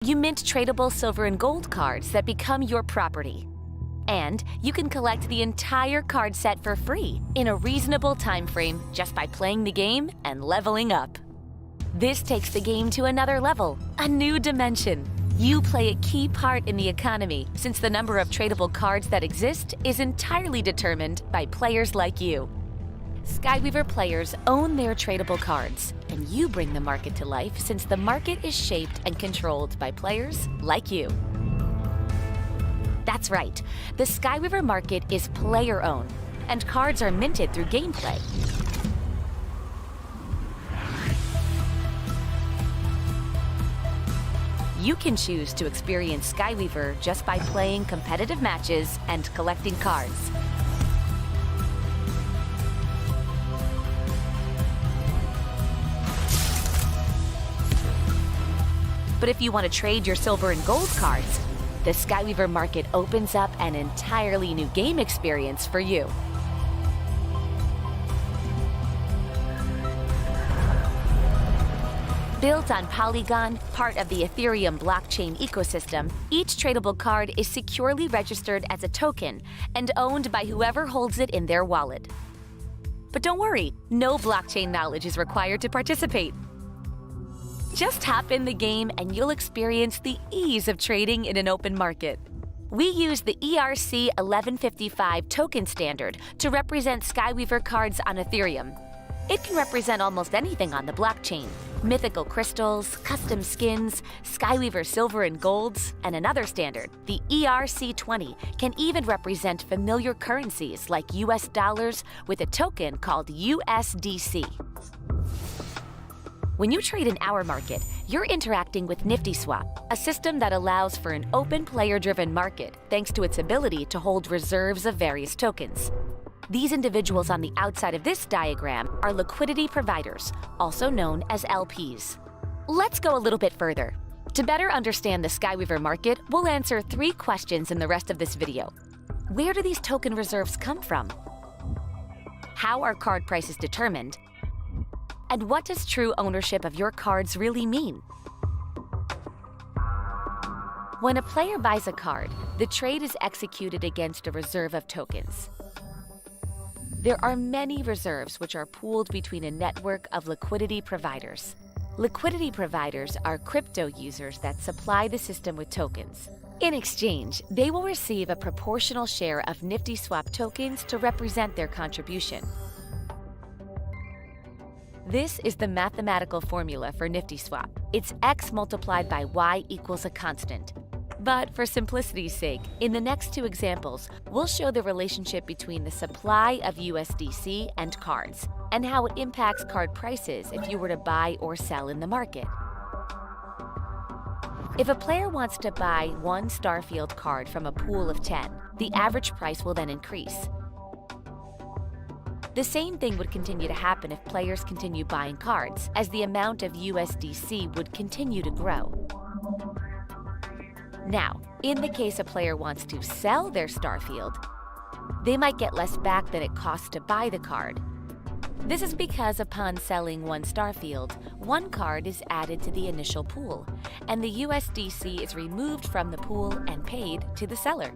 You mint tradable silver and gold cards that become your property. And you can collect the entire card set for free in a reasonable time frame just by playing the game and leveling up. This takes the game to another level, a new dimension. You play a key part in the economy since the number of tradable cards that exist is entirely determined by players like you. Skyweaver players own their tradable cards, and you bring the market to life since the market is shaped and controlled by players like you. That's right, the Skyweaver market is player-owned, and cards are minted through gameplay. You can choose to experience Skyweaver just by playing competitive matches and collecting cards. But if you want to trade your silver and gold cards, the Skyweaver market opens up an entirely new game experience for you. Built on Polygon, part of the Ethereum blockchain ecosystem, each tradable card is securely registered as a token and owned by whoever holds it in their wallet. But don't worry, no blockchain knowledge is required to participate. Just hop in the game and you'll experience the ease of trading in an open market. We use the ERC 1155 token standard to represent Skyweaver cards on Ethereum. It can represent almost anything on the blockchain. Mythical crystals, custom skins, Skyweaver silver and golds, and another standard, the ERC20, can even represent familiar currencies like US dollars with a token called USDC. When you trade in our market, you're interacting with NiftySwap, a system that allows for an open player-driven market thanks to its ability to hold reserves of various tokens. These individuals on the outside of this diagram are liquidity providers, also known as LPs. Let's go a little bit further. To better understand the Skyweaver market, we'll answer 3 questions in the rest of this video. Where do these token reserves come from? How are card prices determined? And what does true ownership of your cards really mean? When a player buys a card, the trade is executed against a reserve of tokens. There are many reserves which are pooled between a network of liquidity providers. Liquidity providers are crypto users that supply the system with tokens. In exchange, they will receive a proportional share of NiftySwap tokens to represent their contribution. This is the mathematical formula for NiftySwap. It's X multiplied by Y equals a constant. But for simplicity's sake, in the next 2 examples, we'll show the relationship between the supply of USDC and cards, and how it impacts card prices if you were to buy or sell in the market. If a player wants to buy 1 Starfield card from a pool of 10, the average price will then increase. The same thing would continue to happen if players continue buying cards, as the amount of USDC would continue to grow. Now, in the case a player wants to sell their Starfield, they might get less back than it costs to buy the card. This is because upon selling 1 Starfield, 1 card is added to the initial pool, and the USDC is removed from the pool and paid to the seller.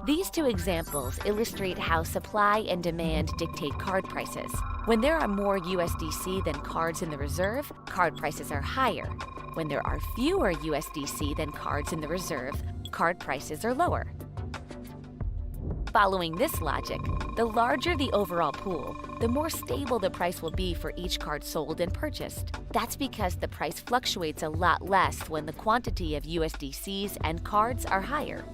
These 2 examples illustrate how supply and demand dictate card prices. When there are more USDC than cards in the reserve, card prices are higher. When there are fewer USDC than cards in the reserve, card prices are lower. Following this logic, the larger the overall pool, the more stable the price will be for each card sold and purchased. That's because the price fluctuates a lot less when the quantity of USDCs and cards are higher.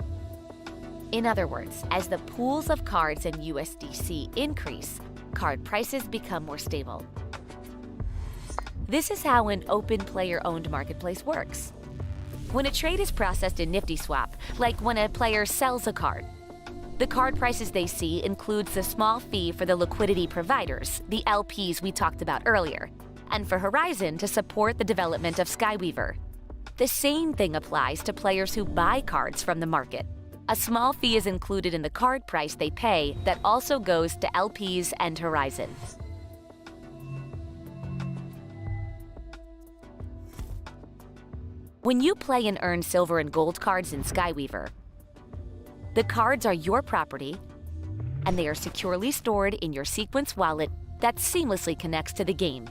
In other words, as the pools of cards and USDC increase, card prices become more stable. This is how an open player-owned marketplace works. When a trade is processed in NiftySwap, like when a player sells a card, the card prices they see includes the small fee for the liquidity providers, the LPs we talked about earlier, and for Horizon to support the development of Skyweaver. The same thing applies to players who buy cards from the market. A small fee is included in the card price they pay that also goes to LPs and Horizon. When you play and earn silver and gold cards in Skyweaver, the cards are your property, and they are securely stored in your Sequence wallet that seamlessly connects to the game.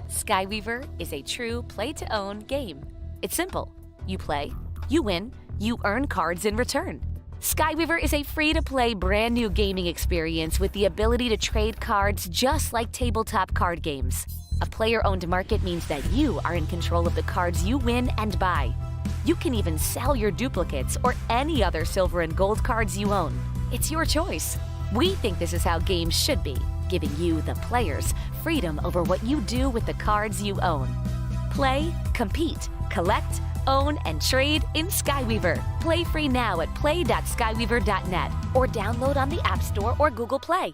Skyweaver is a true play-to-own game. It's simple. You play, you win, you earn cards in return. Skyweaver is a free-to-play brand new gaming experience with the ability to trade cards just like tabletop card games. A player-owned market means that you are in control of the cards you win and buy. You can even sell your duplicates or any other silver and gold cards you own. It's your choice. We think this is how games should be, giving you, the players, freedom over what you do with the cards you own. Play, compete, collect, own, and trade in Skyweaver. Play free now at play.skyweaver.net or download on the App Store or Google Play.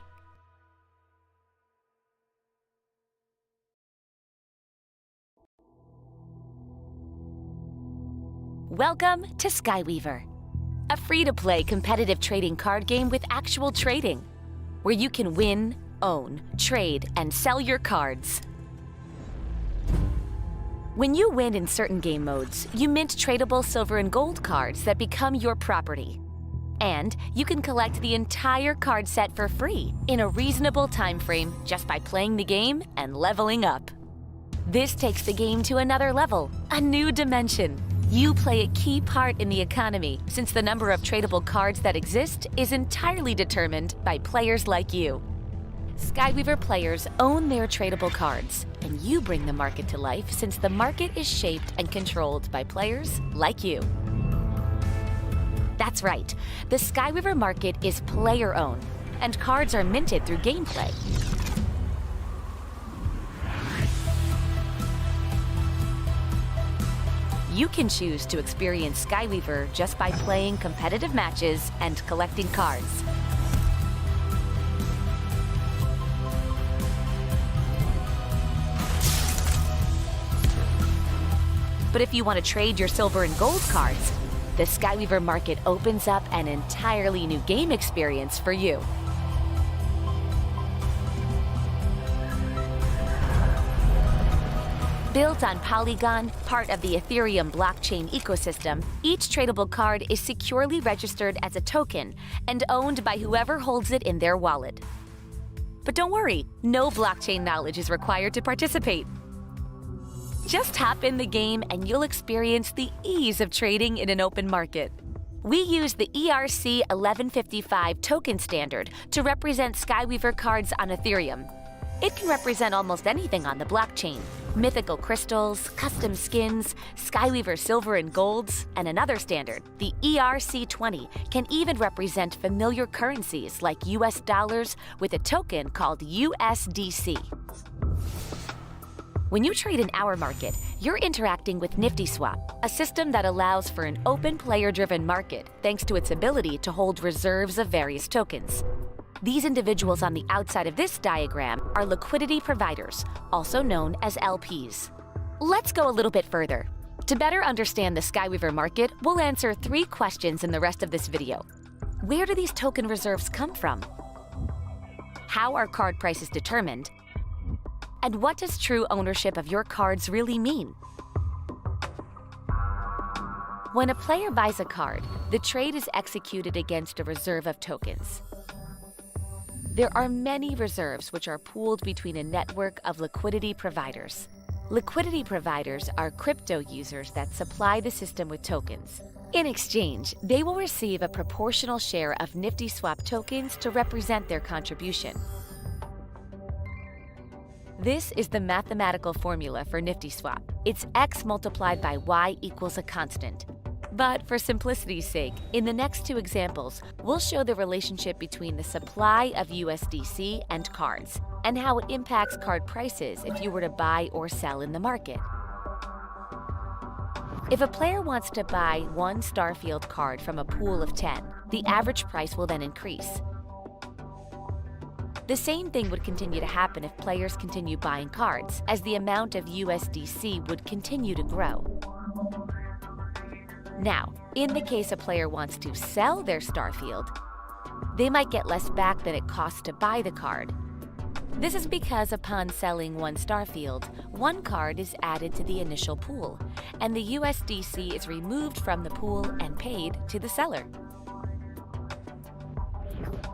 Welcome to Skyweaver, a free-to-play competitive trading card game with actual trading, where you can win, own, trade, and sell your cards. When you win in certain game modes, you mint tradable silver and gold cards that become your property. And you can collect the entire card set for free in a reasonable time frame just by playing the game and leveling up. This takes the game to another level, a new dimension. You play a key part in the economy since the number of tradable cards that exist is entirely determined by players like you. Skyweaver players own their tradable cards, and you bring the market to life since the market is shaped and controlled by players like you. That's right, the Skyweaver market is player-owned, and cards are minted through gameplay. You can choose to experience Skyweaver just by playing competitive matches and collecting cards. But if you want to trade your silver and gold cards, the Skyweaver market opens up an entirely new game experience for you. Built on Polygon, part of the Ethereum blockchain ecosystem, each tradable card is securely registered as a token and owned by whoever holds it in their wallet. But don't worry, no blockchain knowledge is required to participate. Just hop in the game and you'll experience the ease of trading in an open market. We use the ERC 1155 token standard to represent Skyweaver cards on Ethereum. It can represent almost anything on the blockchain: mythical crystals, custom skins, Skyweaver silver and golds, and another standard, the ERC20, can even represent familiar currencies like US dollars with a token called USDC. When you trade in our market, you're interacting with NiftySwap, a system that allows for an open player-driven market thanks to its ability to hold reserves of various tokens. These individuals on the outside of this diagram are liquidity providers, also known as LPs. Let's go a little bit further. To better understand the Skyweaver market, we'll answer 3 questions in the rest of this video. Where do these token reserves come from? How are card prices determined? And what does true ownership of your cards really mean? When a player buys a card, the trade is executed against a reserve of tokens. There are many reserves which are pooled between a network of liquidity providers. Liquidity providers are crypto users that supply the system with tokens. In exchange, they will receive a proportional share of NiftySwap tokens to represent their contribution. This is the mathematical formula for NiftySwap. It's X multiplied by Y equals a constant. But for simplicity's sake, in the next 2 examples, we'll show the relationship between the supply of USDC and cards, and how it impacts card prices if you were to buy or sell in the market. If a player wants to buy 1 Starfield card from a pool of 10, the average price will then increase. The same thing would continue to happen if players continue buying cards, as the amount of USDC would continue to grow. Now, in the case a player wants to sell their Starfield, they might get less back than it costs to buy the card. This is because upon selling one Starfield, one card is added to the initial pool, and the USDC is removed from the pool and paid to the seller.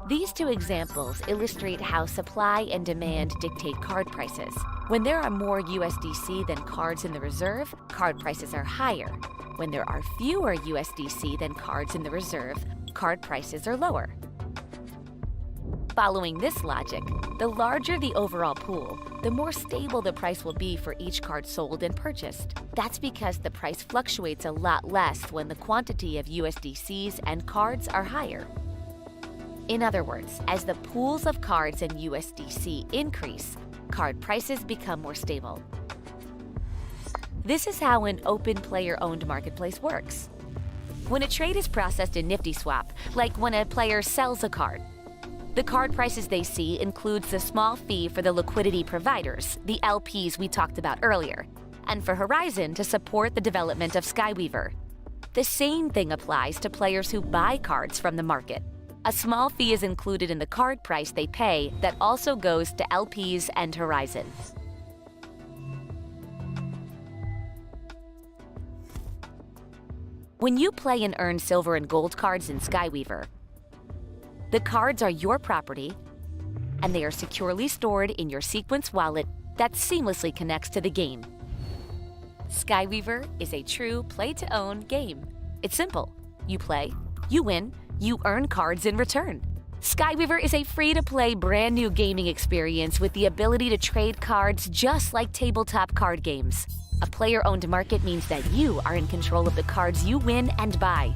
These two examples illustrate how supply and demand dictate card prices. When there are more USDC than cards in the reserve, card prices are higher. When there are fewer USDC than cards in the reserve, card prices are lower. Following this logic, the larger the overall pool, the more stable the price will be for each card sold and purchased. That's because the price fluctuates a lot less when the quantity of USDCs and cards are higher. In other words, as the pools of cards and USDC increase, card prices become more stable. This is how an open player-owned marketplace works. When a trade is processed in NiftySwap, like when a player sells a card, the card prices they see includes the small fee for the liquidity providers, the LPs we talked about earlier, and for Horizon to support the development of Skyweaver. The same thing applies to players who buy cards from the market. A small fee is included in the card price they pay that also goes to LPs and Horizon. When you play and earn silver and gold cards in Skyweaver, the cards are your property, and they are securely stored in your Sequence wallet that seamlessly connects to the game. Skyweaver is a true play-to-own game. It's simple. You play, you win, you earn cards in return. Skyweaver is a free-to-play brand new gaming experience with the ability to trade cards just like tabletop card games. A player-owned market means that you are in control of the cards you win and buy.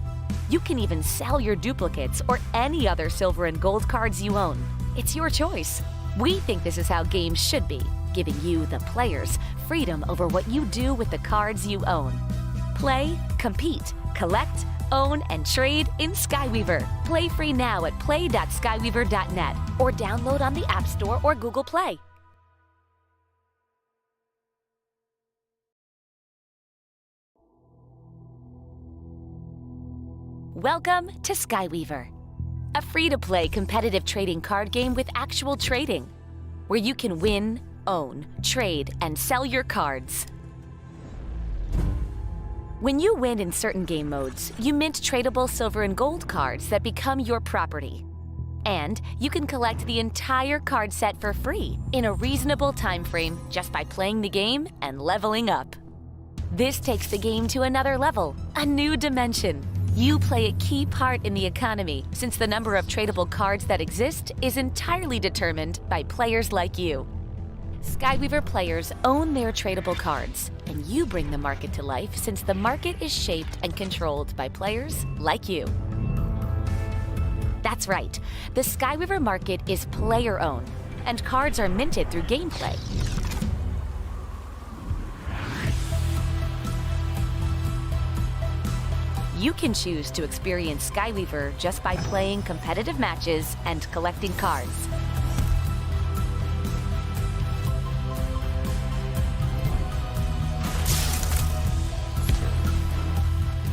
You can even sell your duplicates or any other silver and gold cards you own. It's your choice. We think this is how games should be, giving you, the players, freedom over what you do with the cards you own. Play, compete, collect, own, and trade in Skyweaver. Play free now at play.skyweaver.net or download on the App Store or Google Play. Welcome to Skyweaver, a free-to-play competitive trading card game with actual trading, where you can win, own, trade, and sell your cards. When you win in certain game modes, you mint tradable silver and gold cards that become your property. And you can collect the entire card set for free in a reasonable time frame just by playing the game and leveling up. This takes the game to another level, a new dimension. You play a key part in the economy, since the number of tradable cards that exist is entirely determined by players like you. Skyweaver players own their tradable cards, and you bring the market to life since the market is shaped and controlled by players like you. That's right, the Skyweaver market is player-owned, and cards are minted through gameplay. You can choose to experience Skyweaver just by playing competitive matches and collecting cards.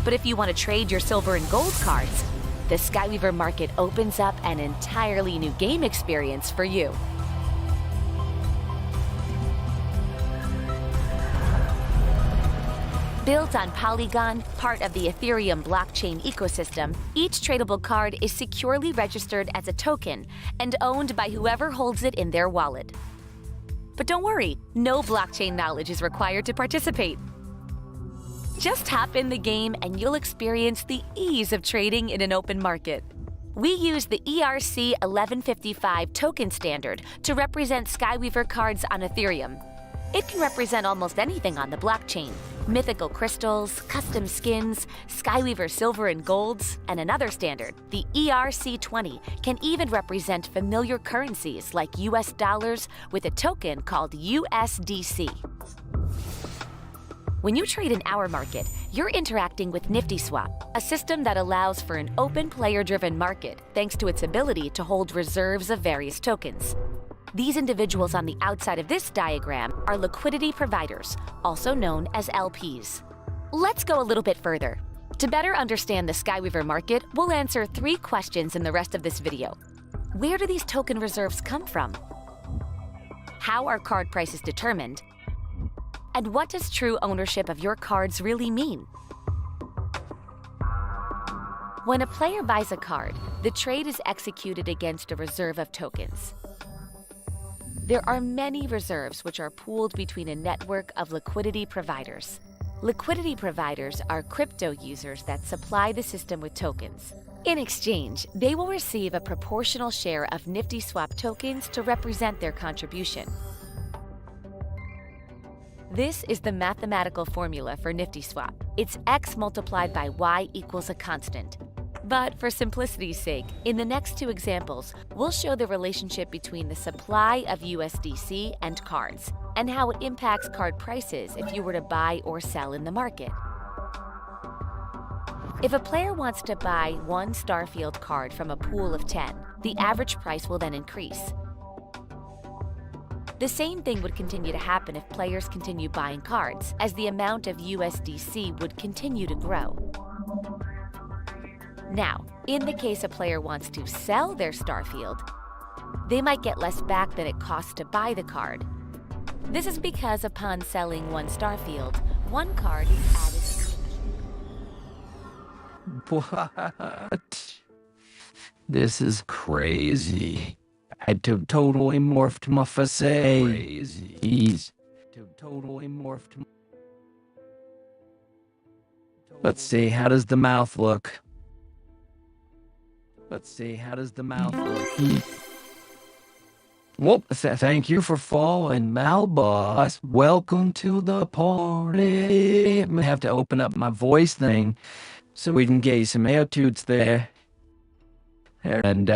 But if you want to trade your silver and gold cards, the Skyweaver market opens up an entirely new game experience for you. Built on Polygon, part of the Ethereum blockchain ecosystem, each tradable card is securely registered as a token and owned by whoever holds it in their wallet. But don't worry, no blockchain knowledge is required to participate. Just hop in the game and you'll experience the ease of trading in an open market. We use the ERC 1155 token standard to represent Skyweaver cards on Ethereum. It can represent almost anything on the blockchain: mythical crystals, custom skins, Skyweaver silver and golds, and another standard, the ERC20, can even represent familiar currencies like US dollars with a token called USDC. When you trade in our market, you're interacting with NiftySwap, a system that allows for an open player-driven market thanks to its ability to hold reserves of various tokens. These individuals on the outside of this diagram are liquidity providers, also known as LPs. Let's go a little bit further. To better understand the Skyweaver market, we'll answer 3 questions in the rest of this video. Where do these token reserves come from? how are card prices determined, and what does true ownership of your cards really mean? When a player buys a card, the trade is executed against a reserve of tokens. There are many reserves which are pooled between a network of liquidity providers. Liquidity providers are crypto users that supply the system with tokens. In exchange, they will receive a proportional share of NiftySwap tokens to represent their contribution. This is the mathematical formula for NiftySwap. It's X multiplied by Y equals a constant. But for simplicity's sake, in the next two examples, we'll show the relationship between the supply of USDC and cards, and how it impacts card prices if you were to buy or sell in the market. If a player wants to buy one Starfield card from a pool of 10, the average price will then increase. The same thing would continue to happen if players continue buying cards, as the amount of USDC would continue to grow. Now, in the case a player wants to sell their Starfield, they might get less back than it costs to buy the card. This is because upon selling one Starfield, one card is added. What? This is crazy. I totally morphed my face. Crazy. Totally morphed. Let's see, how does the mouth look? Well, thank you for following Malboss. Welcome to the party. I'm gonna have to open up my voice thing so we can get you some attitudes there. And,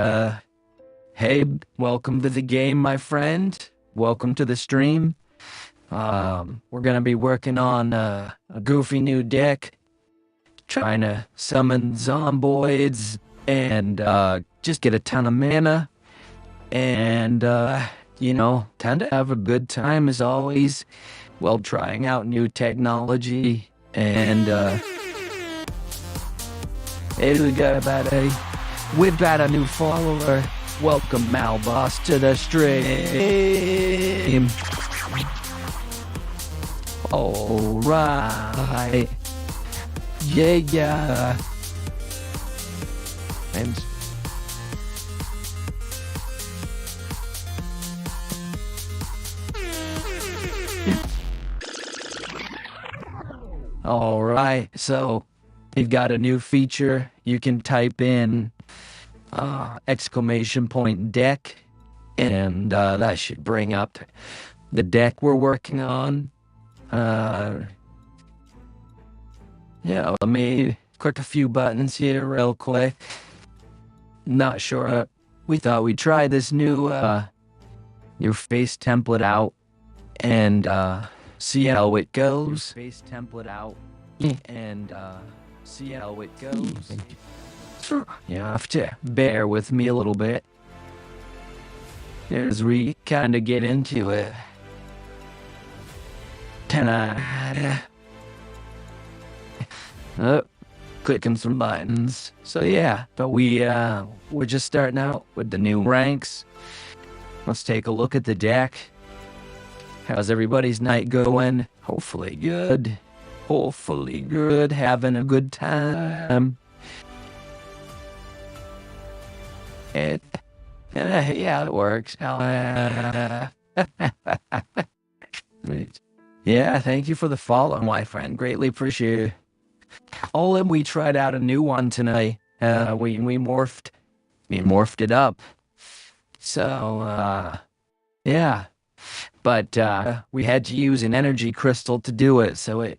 hey, welcome to the game, my friend. Welcome to the stream. We're gonna be working on a goofy new deck, trying to summon zomboids and just get a ton of mana, and tend to have a good time as always while trying out new technology. And hey, we've got a new follower. Welcome Malboss to the stream. All right, yeah. All right, so you've got a new feature. You can type in !deck, and that should bring up the deck we're working on. Yeah, let me click a few buttons here real quick. Not sure. We thought we'd try this new face template out and see how it goes. You have to bear with me a little bit as we kind of get into it. Clicking some buttons. So yeah, but we're just starting out with the new ranks. Let's take a look at the deck. How's everybody's night going? Hopefully good. Having a good time. Yeah, it works. Yeah, thank you for the follow, my friend. Greatly appreciate it. We tried out a new one tonight. We morphed it up. So yeah, but we had to use an energy crystal to do it. So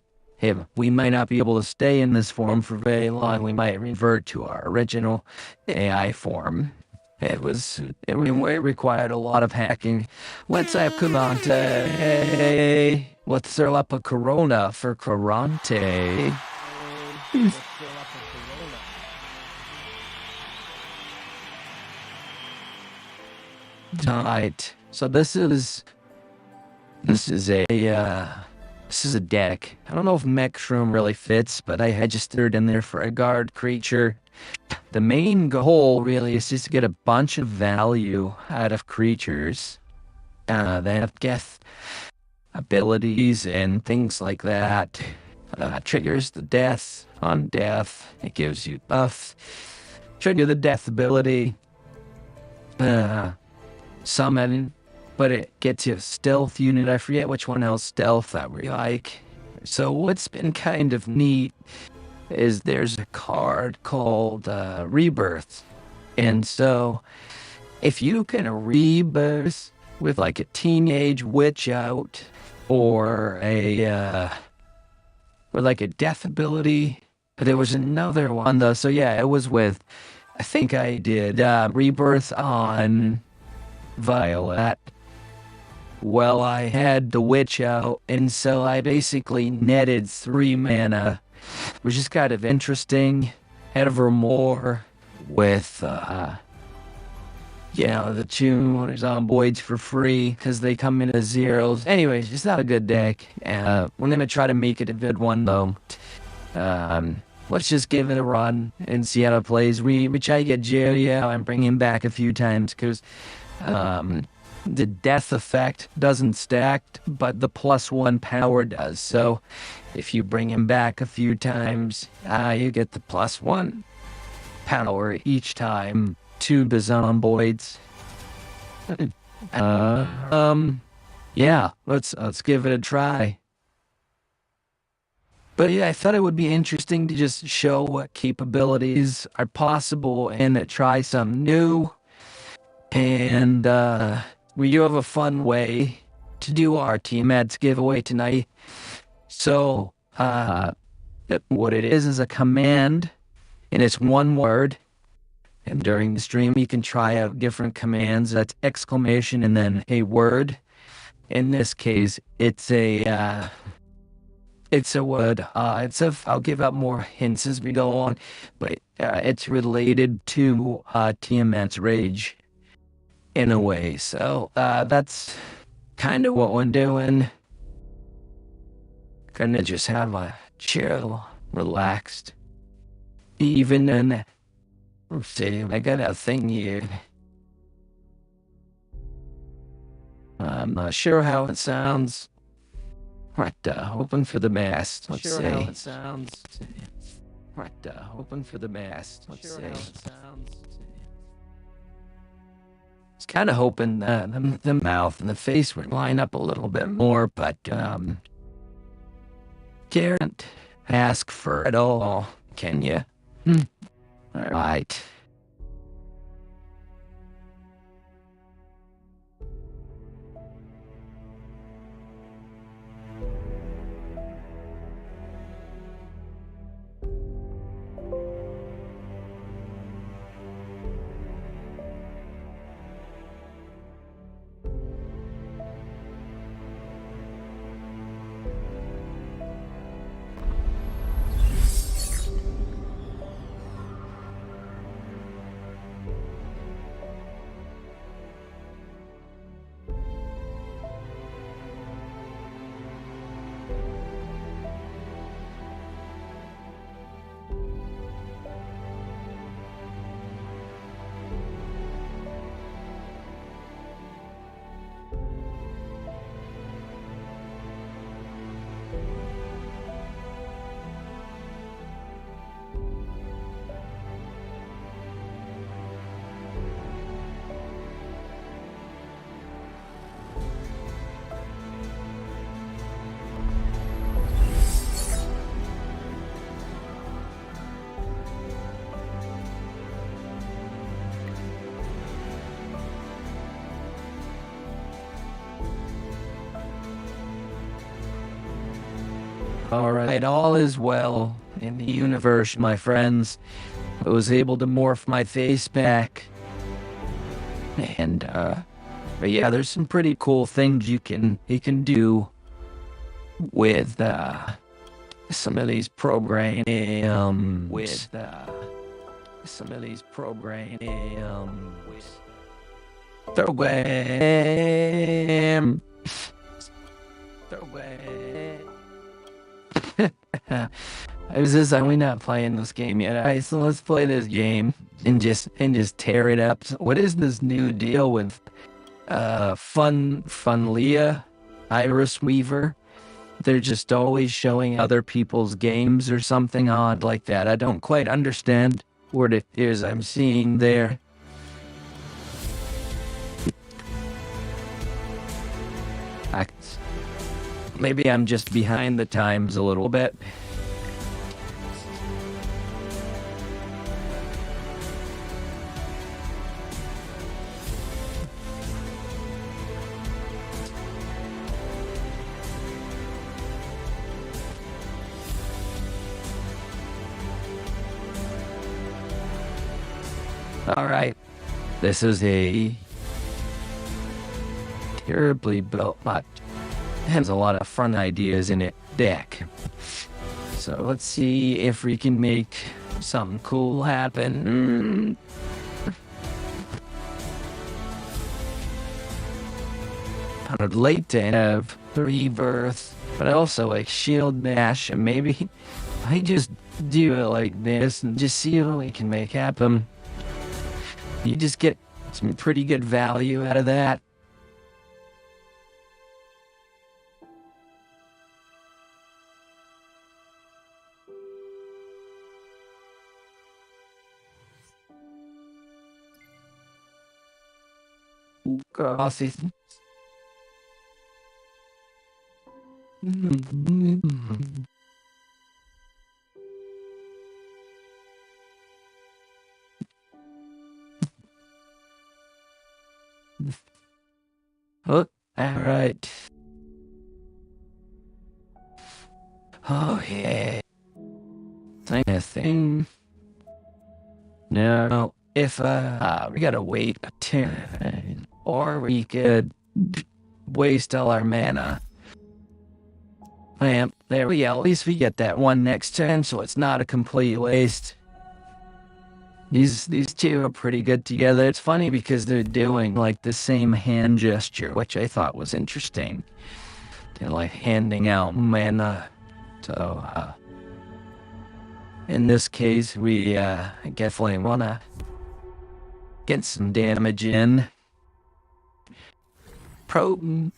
we might not be able to stay in this form for very long. We might revert to our original AI form. It required a lot of hacking. Let's have Corante. Hey, let's throw up a Corona for Corante. Alright, so this is a deck. I don't know if Mechshroom really fits, but I just threw it in there for a guard creature. The main goal really is just to get a bunch of value out of creatures. They have death abilities and things like that. Triggers the death on death. It gives you buffs. Trigger the death ability. Summon, but it gets you a stealth unit. I forget which one else stealth that we like. So what's been kind of neat is there's a card called Rebirth. And so if you can rebirth with like a teenage witch out or like a death ability, but there was another one though. So yeah, it was with, I think I did Rebirth on Violet. Well, I had the witch out, and so I basically netted 3 mana, which is kind of interesting. Evermore with, the two zomboids for free because they come in as zeros. Anyways, it's not a good deck. We're gonna try to make it a good one though. Let's just give it a run and see how it plays. We try to get Jerry out and bring him back a few times because the death effect doesn't stack, but the +1 power does. So if you bring him back a few times, you get the +1 power each time to the zomboids. Yeah, let's give it a try. But yeah, I thought it would be interesting to just show what capabilities are possible and try something new. And we do have a fun way to do our Team Ads giveaway tonight. So what it is a command, and it's one word. And during the stream, you can try out different commands. That's exclamation and then a word. In this case, it's a word. I'll give out more hints as we go on, but it's related to Tiamat's rage in a way. So that's kind of what we're doing. Gonna just have a chill, relaxed even in. Let's see, I got a thing here. I'm not sure how it sounds. Right, open for the mast. Let's see. How it sounds. Right, open for the mast. Let's see. How it sounds. I was kind of hoping the mouth and the face would line up a little bit more, but can't ask for it all, can you? All right. All right, all is well in the universe, my friends. I was able to morph my face back. And, but yeah, there's some pretty cool things you can do with, some of these programs. We're not playing this game yet. Alright, so let's play this game and just tear it up. So what is this new deal with Fun Leah, Iris Weaver. They're just always showing other people's games or something odd like that. I don't quite understand what it is I'm seeing there. Maybe I'm just behind the times a little bit. All right, this is a terribly built, but has a lot of fun ideas in it deck. So let's see if we can make something cool happen. I'd like to have rebirth, but I also like shield dash, and maybe I just do it like this and just see what we can make happen. You just get some pretty good value out of that. Coffee. Oh, all right. Oh, yeah. Thing. No, if we gotta wait a turn, or we could waste all our mana. There we go. At least we get that one next turn, so it's not a complete waste. These two are pretty good together. It's funny because they're doing like the same hand gesture, which I thought was interesting. They're like handing out mana. So, in this case, we definitely want to get some damage in.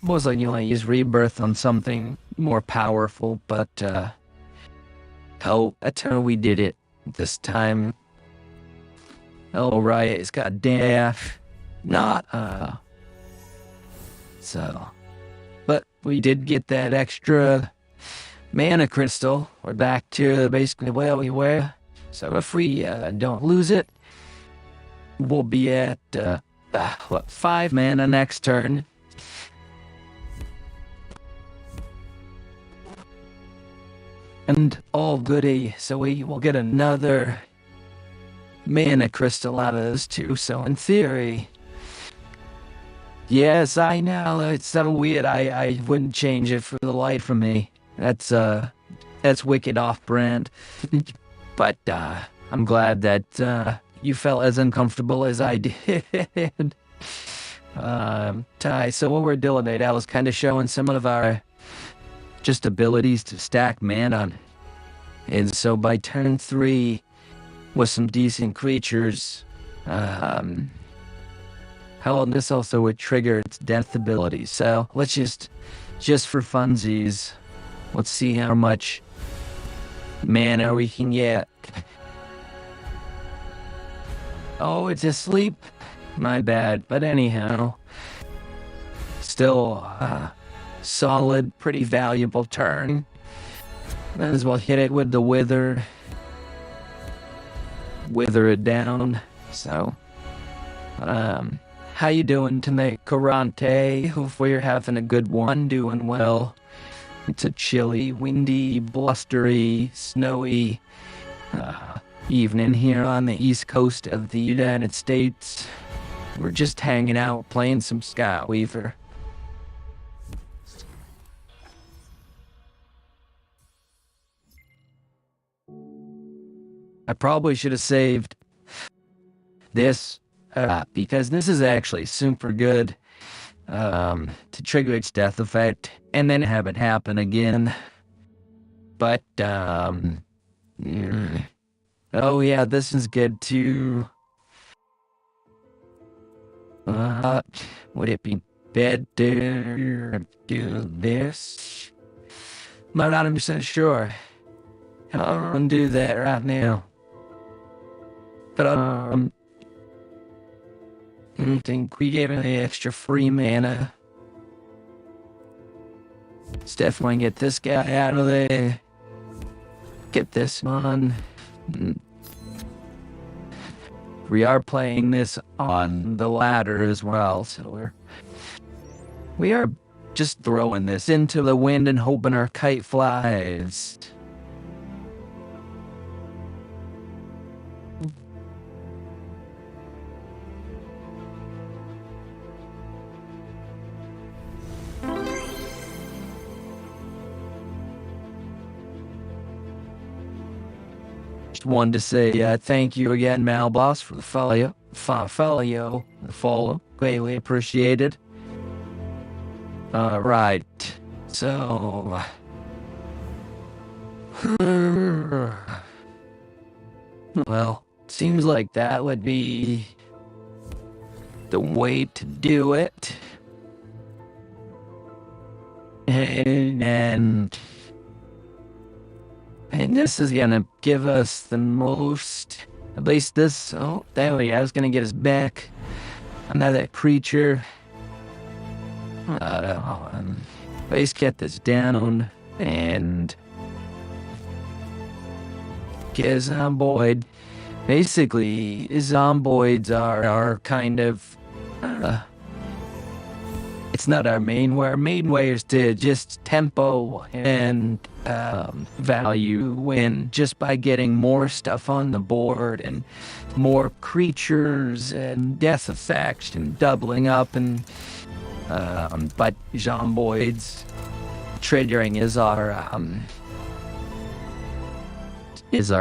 Was like you want to use rebirth on something more powerful, but that's how we did it this time. Oh right, it's got dash, not so, but we did get that extra mana crystal. We're back to basically where we were. So if we don't lose it, we'll be at 5 mana next turn. And all goody, so we will get another mana crystal out of this too. So in theory, yes, I know it's so weird. I wouldn't change it for the life of me. That's wicked off-brand. But I'm glad that you felt as uncomfortable as I did. Ty, so what we're doing today, I was kind of showing some of our just abilities to stack mana. And so by turn 3, with some decent creatures, this also would trigger its death ability. So let's just for funsies, let's see how much mana we can get. Oh, it's asleep. My bad. But anyhow, still solid, pretty valuable turn. Might as well hit it with the wither. Wither it down. So, how you doing tonight, Karante? Hopefully you're having a good one, doing well. It's a chilly, windy, blustery, snowy evening here on the east coast of the United States. We're just hanging out, playing some Scott Weaver. I probably should have saved this because this is actually super good to trigger its death effect and then have it happen again. But, oh yeah, this is good too. Would it be better to do this? I'm not 100% sure. I'll undo that right now. But I don't think we gave any extra free mana. Let's definitely get this guy out of there. Get this one. We are playing this on the ladder as well, so we are just throwing this into the wind and hoping our kite flies. Just wanted to say thank you again, Malboss, for the follow. The follow. Greatly appreciated. Right. So... well, seems like that would be the way to do it. And this is gonna give us the most, at least this, oh, there we go, I was gonna get us back. Another creature. Let's get this down and get a zomboid. Basically, zomboids are kind of, it's not our main way. Our main way is to just tempo and value win just by getting more stuff on the board and more creatures and death effects and doubling up and but zomboids triggering is our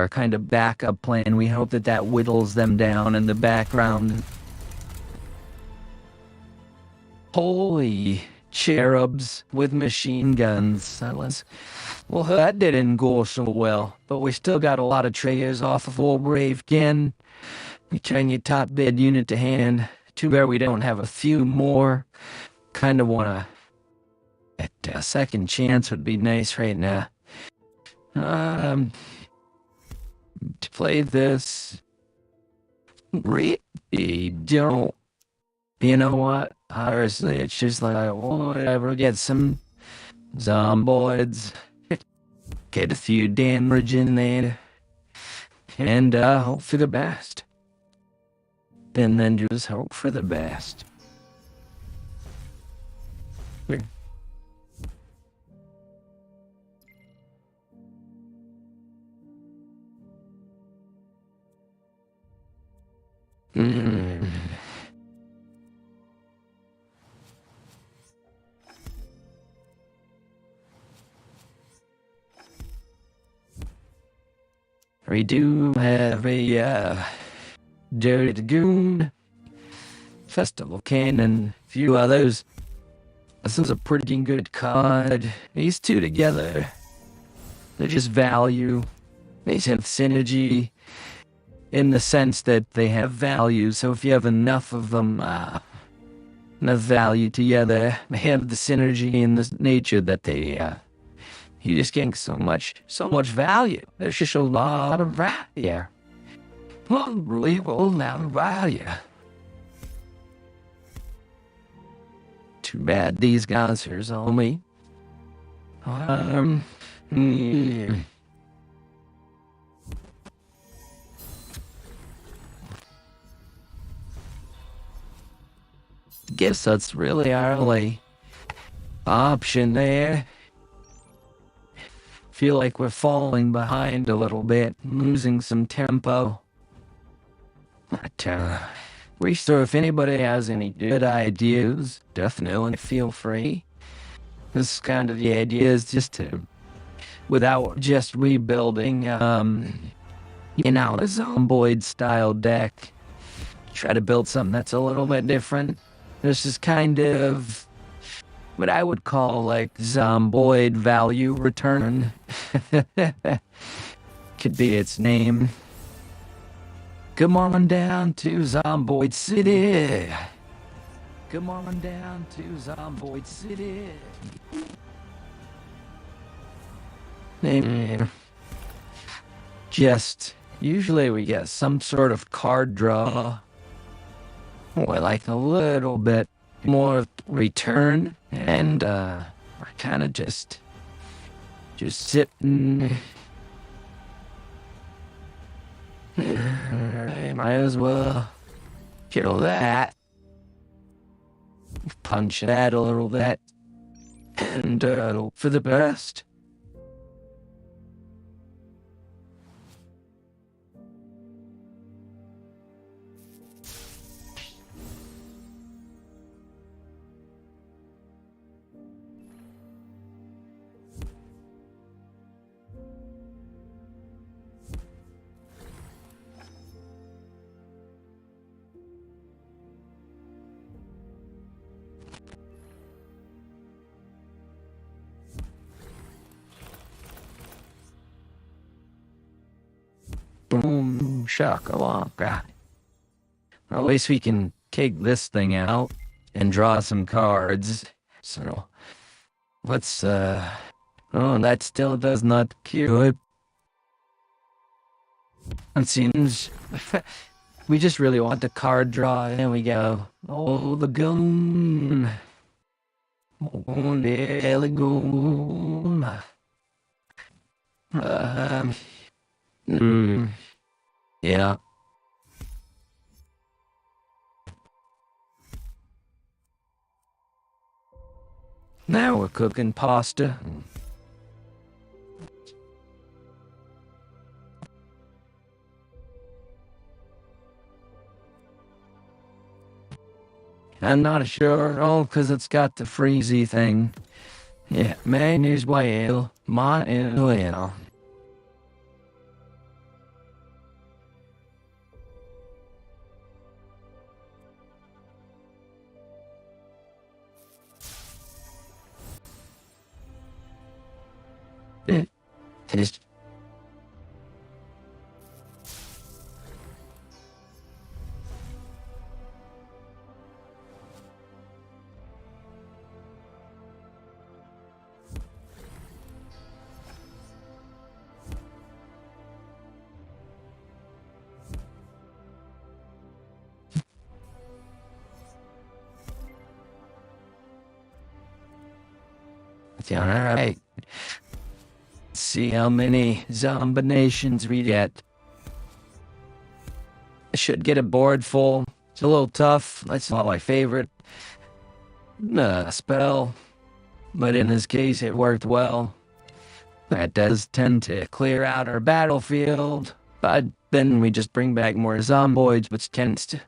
kind of backup plan. We hope that whittles them down in the background. Holy cherubs with machine guns. Well, that didn't go so well, but we still got a lot of trays off of Old Brave Ken. We turn your top bid unit to hand. Too bad we don't have a few more. Kind of want a second chance would be nice right now. To play this, really don't. You know what? Honestly, it's just like, whatever, get some zomboids, get a few damage in there, and hope for the best. And then just hope for the best. We do have a Dirty Dragoon, Festival Cannon, a few others. This is a pretty good card. These two together, they're just value. They have synergy in the sense that they have value. So if you have enough of them, enough value together, they have the synergy in the nature that they, you just get so much value. There's just a lot of value here. Unbelievable amount of value. Too bad these guys here's on me. Guess that's really our only option there. Feel like we're falling behind a little bit, losing some tempo. But, if anybody has any good ideas, definitely feel free. This is kind of the idea, is just to, without just rebuilding, a zomboid style deck, try to build something that's a little bit different. This is kind of what I would call like zomboid value return. Could be its name. Come on down to Zomboid City. Come on down to Zomboid City. And just usually we get some sort of card draw, or like a little bit more return, and we're kind of just sitting. I might as well kill that, punch that a little bit, and hope for the best. Boom, shakalaka. Well, at least we can take this thing out and draw some cards. So, let's, oh, that still does not cure it. It seems, we just really want the card draw. There we go. Oh, the gun. Oh, there we go. Yeah. Now we're cooking pasta. I'm not sure. Oh, because it's got the freezy thing. Yeah, man is well. Mine is well. It is. All right. See how many zombinations we get. I should get a board full. It's a little tough. That's not my favorite spell. But in this case, it worked well. That does tend to clear out our battlefield. But then we just bring back more zomboids, which tends to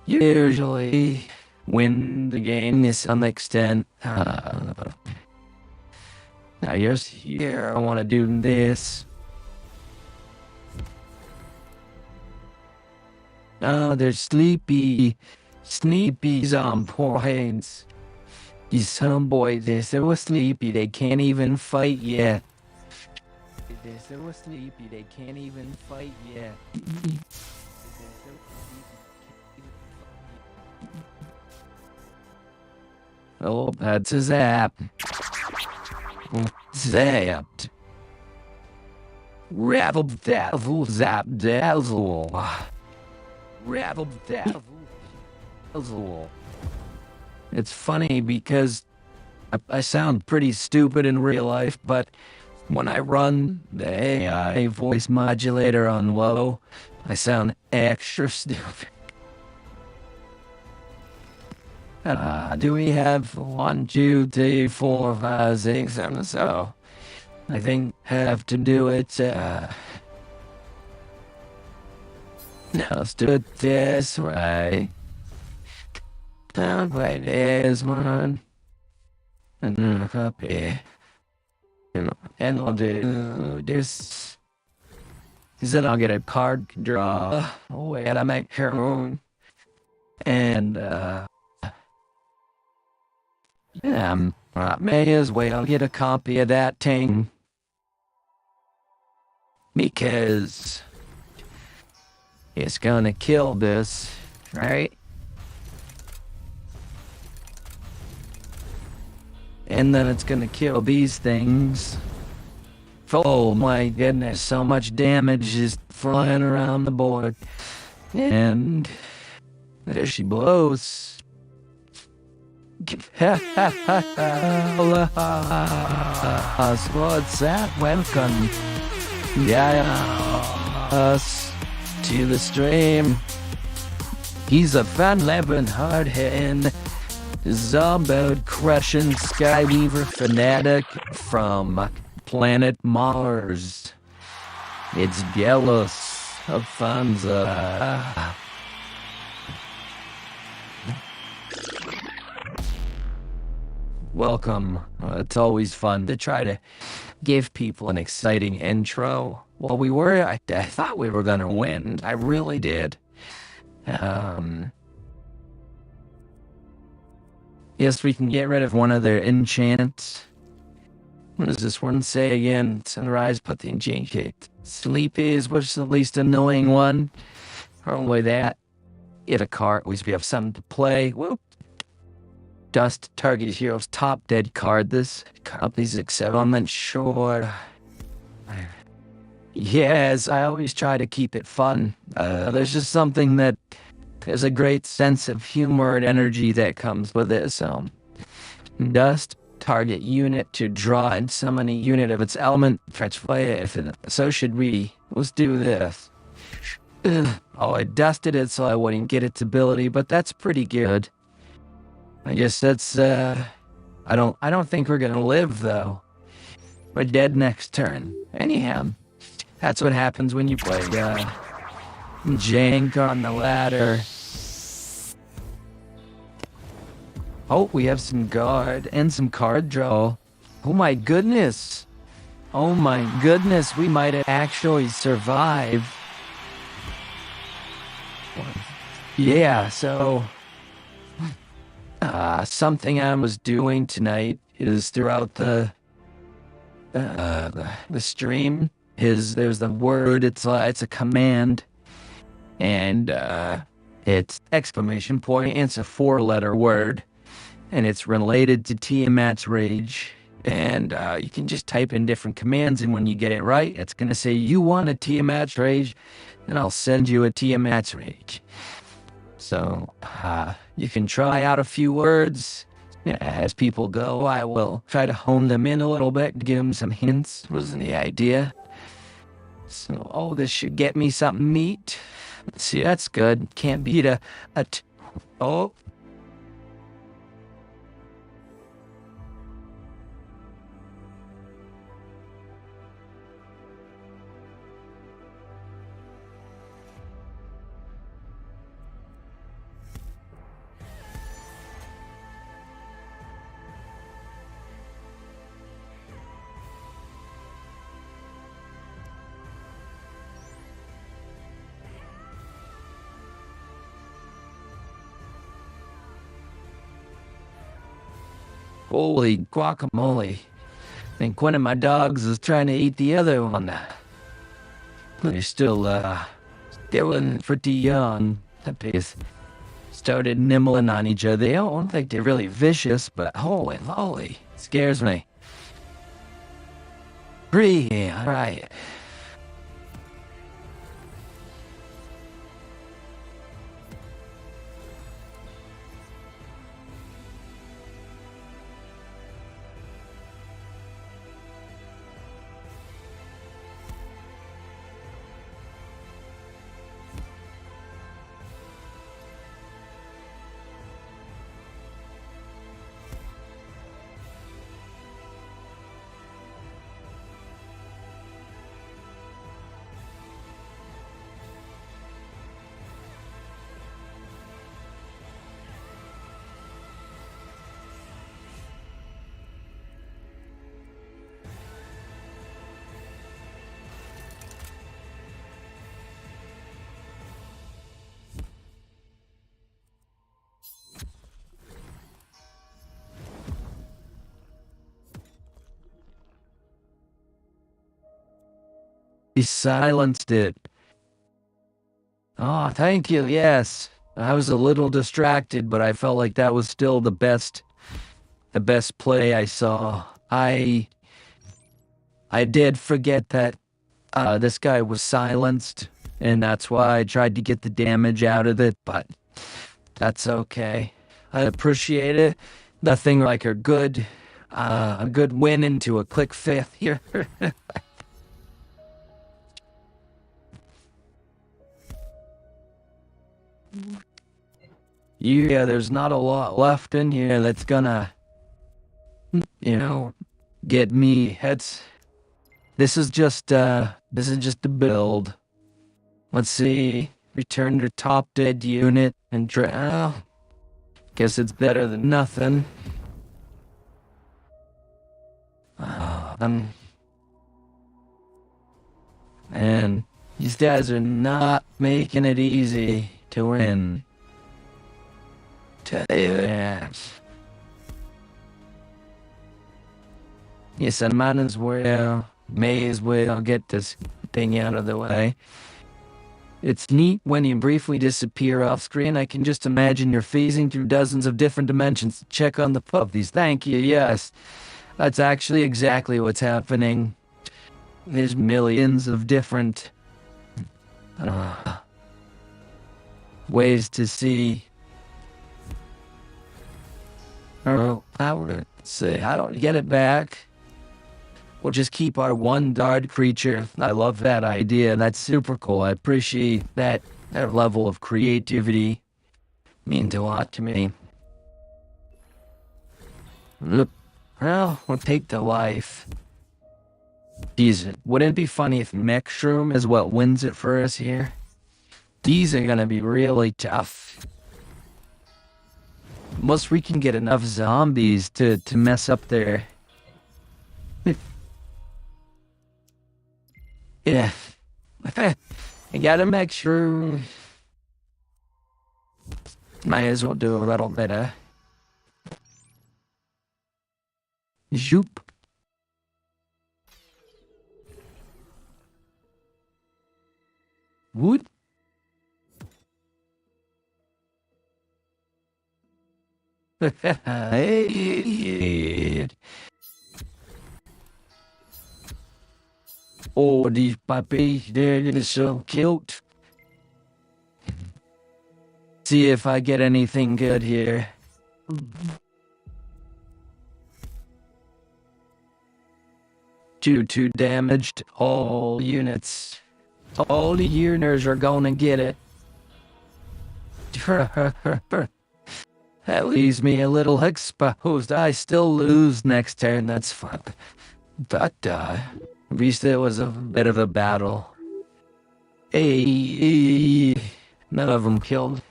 usually win the game to some extent. Now here's here, I want to do this. Oh, they're sleepy zomboids. These zomboids, they're so sleepy, they can't even fight yet. They're so sleepy, they can't even fight yet. Oh, that's a zap. Zapped. Rabble dazzle, zap dazzle. Rabble dazzle, dazzle. It's funny because I sound pretty stupid in real life, but when I run the AI voice modulator on low, I sound extra stupid. Do we have 1, 2, 3, 4, 5, 6, 7, so I think have to do it, now let's do it this way. Down by this one. And then up here. And I'll do this. Then I'll get a card draw. Oh wait, I make her own. And yeah, may as well get a copy of that thing. Because it's gonna kill this, right? and then it's gonna kill these things. Oh my goodness, so much damage is flying around the board. And there she blows. What's that? Welcome. Us to the stream. He's a fun-loving, hard-hitting, zombie-crushing Skyweaver fanatic from planet Mars. It's jealous of Fanza. Welcome. It's always fun to try to give people an exciting intro. Well, I thought we were gonna win. I really did. Yes, we can get rid of one of their enchants. What does this one say again? Sunrise, put the enchant. Sleepy is what's the least annoying one. Probably that. Get a card, at least we have something to play. Whoop. Dust, target hero's top dead card. This company's experiment short. Yes, I always try to keep it fun. There's just something that there's a great sense of humor and energy that comes with it. So, dust, target unit to draw and summon a unit of its element. Fetch fire if it. So should we? Let's do this. Oh, I dusted it so I wouldn't get its ability, but that's pretty good. I guess that's I don't think we're gonna live though. We're dead next turn. Anyhow, that's what happens when you play jank on the ladder. Oh, we have some guard and some card draw. Oh my goodness. Oh my goodness, we might actually survive. Yeah, so something I was doing tonight is throughout the stream there's the word, it's a command, and it's exclamation point, and it's a 4-letter word, and it's related to Tiamat's Rage, and you can just type in different commands, and when you get it right, it's gonna say you want a Tiamat's Rage, and I'll send you a Tiamat's Rage. So, you can try out a few words. As people go, I will try to hone them in a little bit, give them some hints, wasn't the idea. So, oh, this should get me something neat. Let's see, that's good. Can't beat oh. Holy guacamole. I think one of my dogs is trying to eat the other one. They're still pretty young. They started nibbling on each other. I don't think they're really vicious, but holy moly, scares me. Free, alright. He silenced it. Oh, thank you, yes. I was a little distracted, but I felt like that was still the best the best play I saw. I did forget that this guy was silenced, and that's why I tried to get the damage out of it, but that's okay. I appreciate it. Nothing like a good win into a quick fifth here. Yeah, there's not a lot left in here that's gonna, get me. This is just a build. Let's see. Return to top dead unit and guess it's better than nothing. And these guys are not making it easy to win. Yes, I may as well get this thing out of the way. It's neat when you briefly disappear off screen. I can just imagine you're phasing through dozens of different dimensions to check on the puppies. Thank you, yes. That's actually exactly what's happening. There's millions of different ways to see. Let's see, I don't get it back. We'll just keep our one dart creature. I love that idea. That's super cool. I appreciate that level of creativity. Means a lot to me. Well, we'll take the life. Jesus, wouldn't it be funny if Mechshroom is what wins it for us here? These are gonna be really tough. Unless we can get enough zombies to mess up their... Yeah. I gotta make sure. Might as well do a little bit of... Zoop. Wood. Hey. Oh, these puppies, they're so cute. See if I get anything good here. Two damaged. All units. All the uners are gonna get it. That leaves me a little exposed. I still lose next turn, that's fun. But, at least it was a bit of a battle. Hey, none of them killed.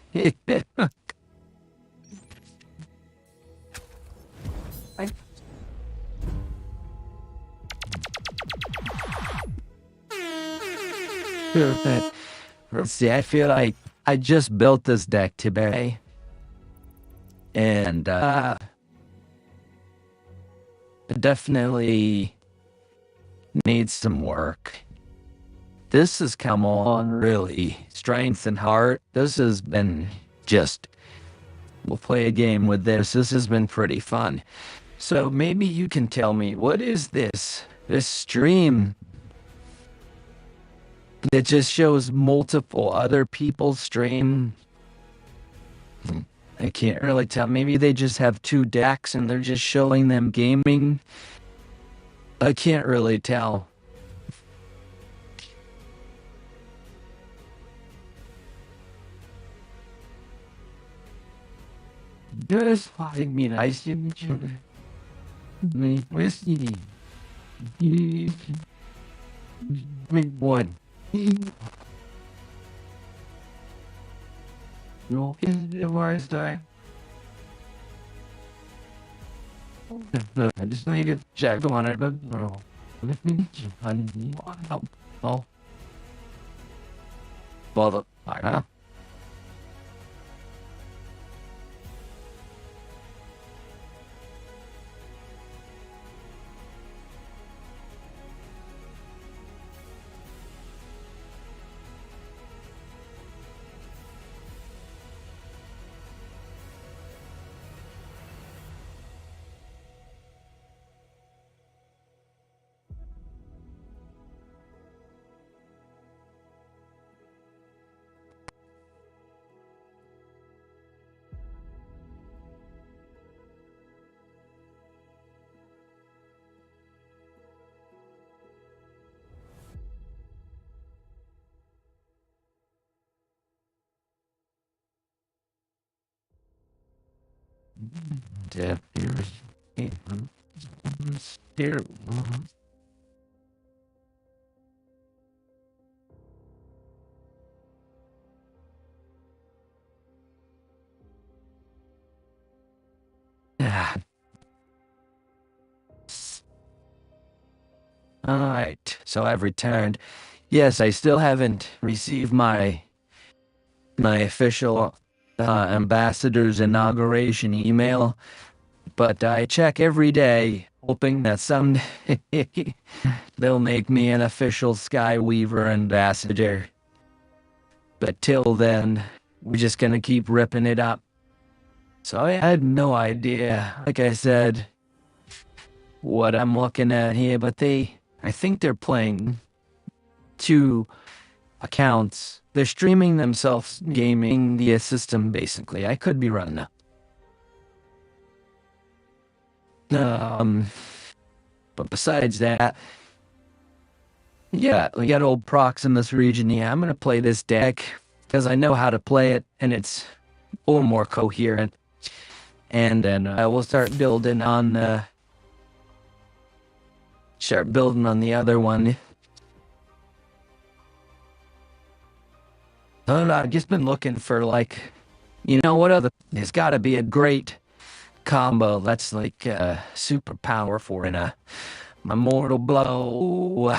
See, I feel like I just built this deck today. And, it definitely needs some work. This has come on really. Strength and heart. This has been just... We'll play a game with this. This has been pretty fun. So maybe you can tell me, what is this? This stream that just shows multiple other people's stream? I can't really tell. Maybe they just have two decks and they're just showing them gaming. I can't really tell. Just find me nice. Whiskey. One. No, is the worst time. I just need to check on it, but no. Oh. Bother. I know. All right, so I've returned. Yes, I still haven't received my official ambassador's inauguration email, but I check every day, hoping that someday they'll make me an official Skyweaver ambassador. But till then, we're just gonna keep ripping it up. So I had no idea, like I said, what I'm looking at here, but I think they're playing two accounts. They're streaming themselves gaming the system, basically. I could be wrong. But besides that, yeah, we got old Proximus region. Yeah, I'm gonna play this deck because I know how to play it, and it's a little more coherent. And then I will start building on the other one. I don't know, I've just been looking for, like, there's got to be a great combo that's like super powerful in a mortal blow.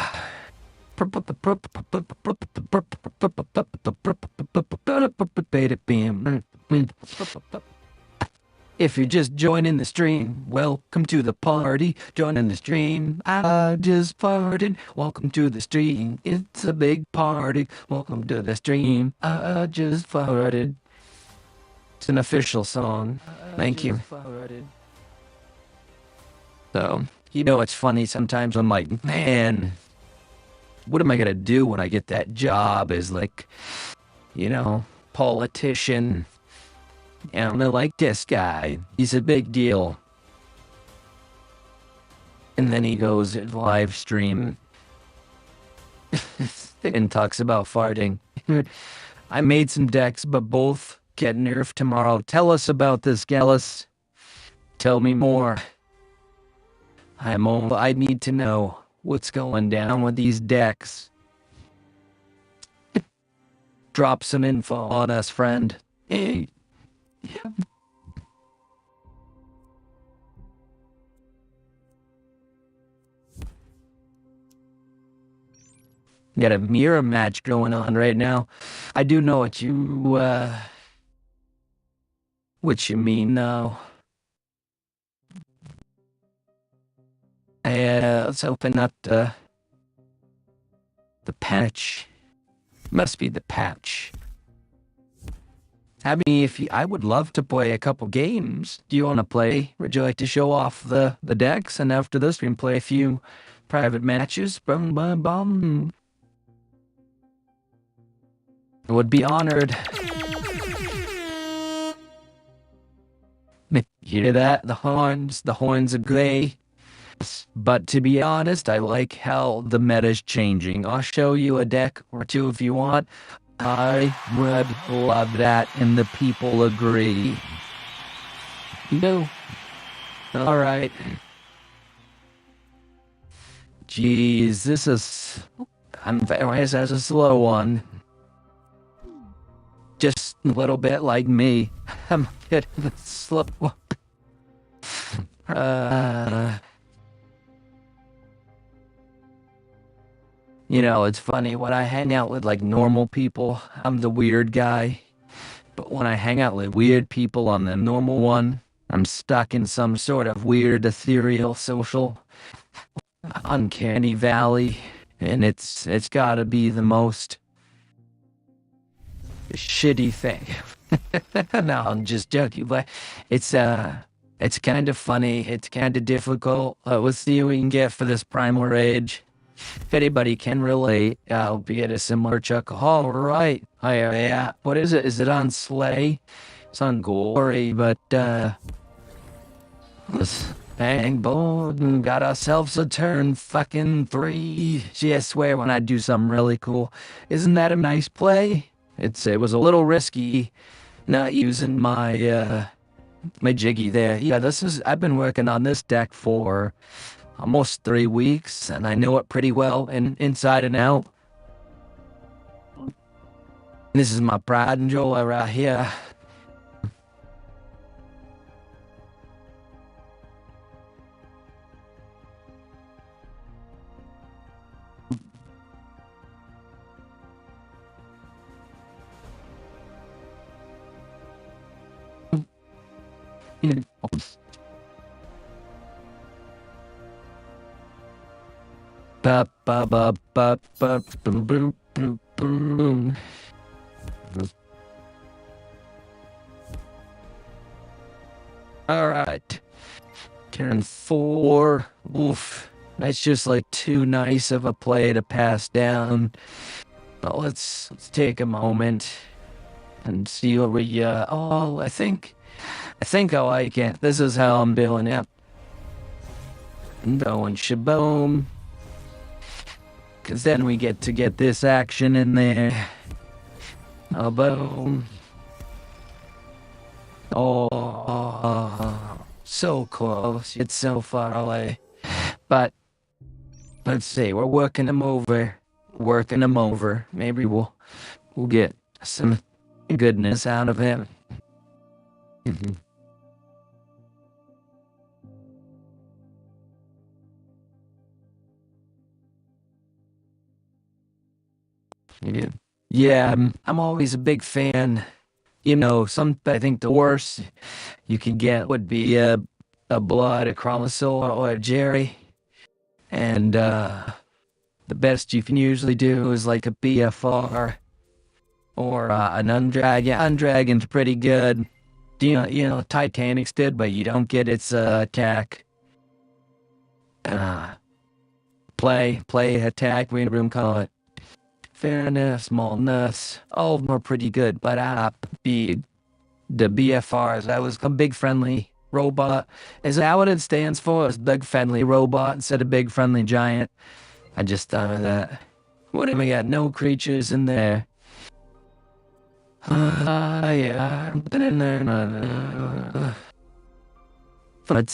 If you're just joining the stream, welcome to the party. Joining the stream, I just farted. Welcome to the stream, it's a big party. Welcome to the stream, I just farted. It's an official song. Thank you. So, it's funny sometimes I'm like, man, what am I gonna do when I get that job as, like, politician? And I like this guy. He's a big deal. And then he goes live stream and talks about farting. I made some decks, but both get nerfed tomorrow. Tell us about this, Gallus. Tell me more. I need to know what's going down with these decks. Drop some info on us, friend. Hey. Got a mirror match going on right now. I do know what you mean now. Let's open up the patch. Must be the patch. I would love to play a couple games. Do you want to play? Would you like to show off the decks? And after this, we can play a few private matches. Bum, bum, bum. I would be honored. You hear that? The horns are gray. But to be honest, I like how the meta's changing. I'll show you a deck or two if you want. I would love that, and the people agree. All right. Jeez, this is a slow one. Just a little bit like me. I'm getting slow. It's funny, when I hang out with, like, normal people, I'm the weird guy. But when I hang out with weird people on the normal one, I'm stuck in some sort of weird, ethereal, social, uncanny valley. And it's gotta be the most shitty thing. No, I'm just joking, but it's kind of funny. It's kind of difficult. We'll see what we can get for this primal rage. If anybody can relate, I'll be at a similar chuckle. All right. Yeah. What is it? Is it on Slay? It's on Glory, but let's bang, boom, got ourselves a turn fucking 3. Gee, I swear when I do something really cool. Isn't that a nice play? It was a little risky not using my my jiggy there. Yeah, I've been working on this deck for almost 3 weeks, and I know it pretty well inside and out. This is my pride and joy right here. Ba ba ba ba ba boom boom boom boom. All right, turn 4. Oof, that's just like too nice of a play to pass down. But let's take a moment and see what we. Oh, I think I like it. This is how I'm doing it. I'm going shaboom. Because then we get to get this action in there. Oh, boom. Oh, so close. It's so far away. But let's see. We're working them over. Working them over. Maybe we'll get some goodness out of him. Yeah, I'm always a big fan. You know, I think the worst you could get would be a blood, a chromosomal, or a Jerry. And the best you can usually do is like a BFR or an Undragon. Yeah, Undragon's pretty good. Titanic's did, but you don't get its attack. Play, attack, read room, call it. Fair enough, small enough. All of them are pretty good, but the BFRs, I was a big friendly robot. Is that what it stands for? It's big friendly robot instead of big friendly giant. I just thought of that. What have we got? No creatures in there. Yeah, I've been in there. But,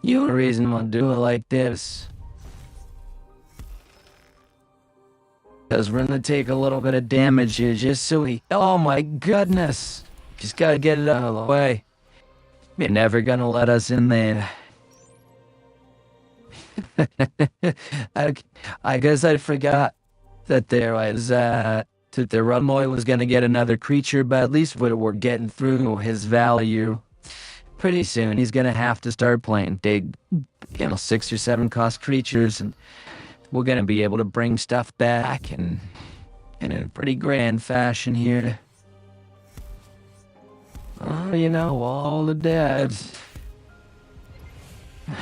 the only reason I'm gonna do it like this, because we're gonna take a little bit of damage here just so oh my goodness. Just gotta get it out of the way. You're never gonna let us in there. I guess I forgot that there was, that the Runmoy was gonna get another creature, but at least we're getting through his value. Pretty soon he's gonna have to start playing big, 6 or 7 cost creatures, and we're gonna be able to bring stuff back and in a pretty grand fashion here. Oh, all the dead.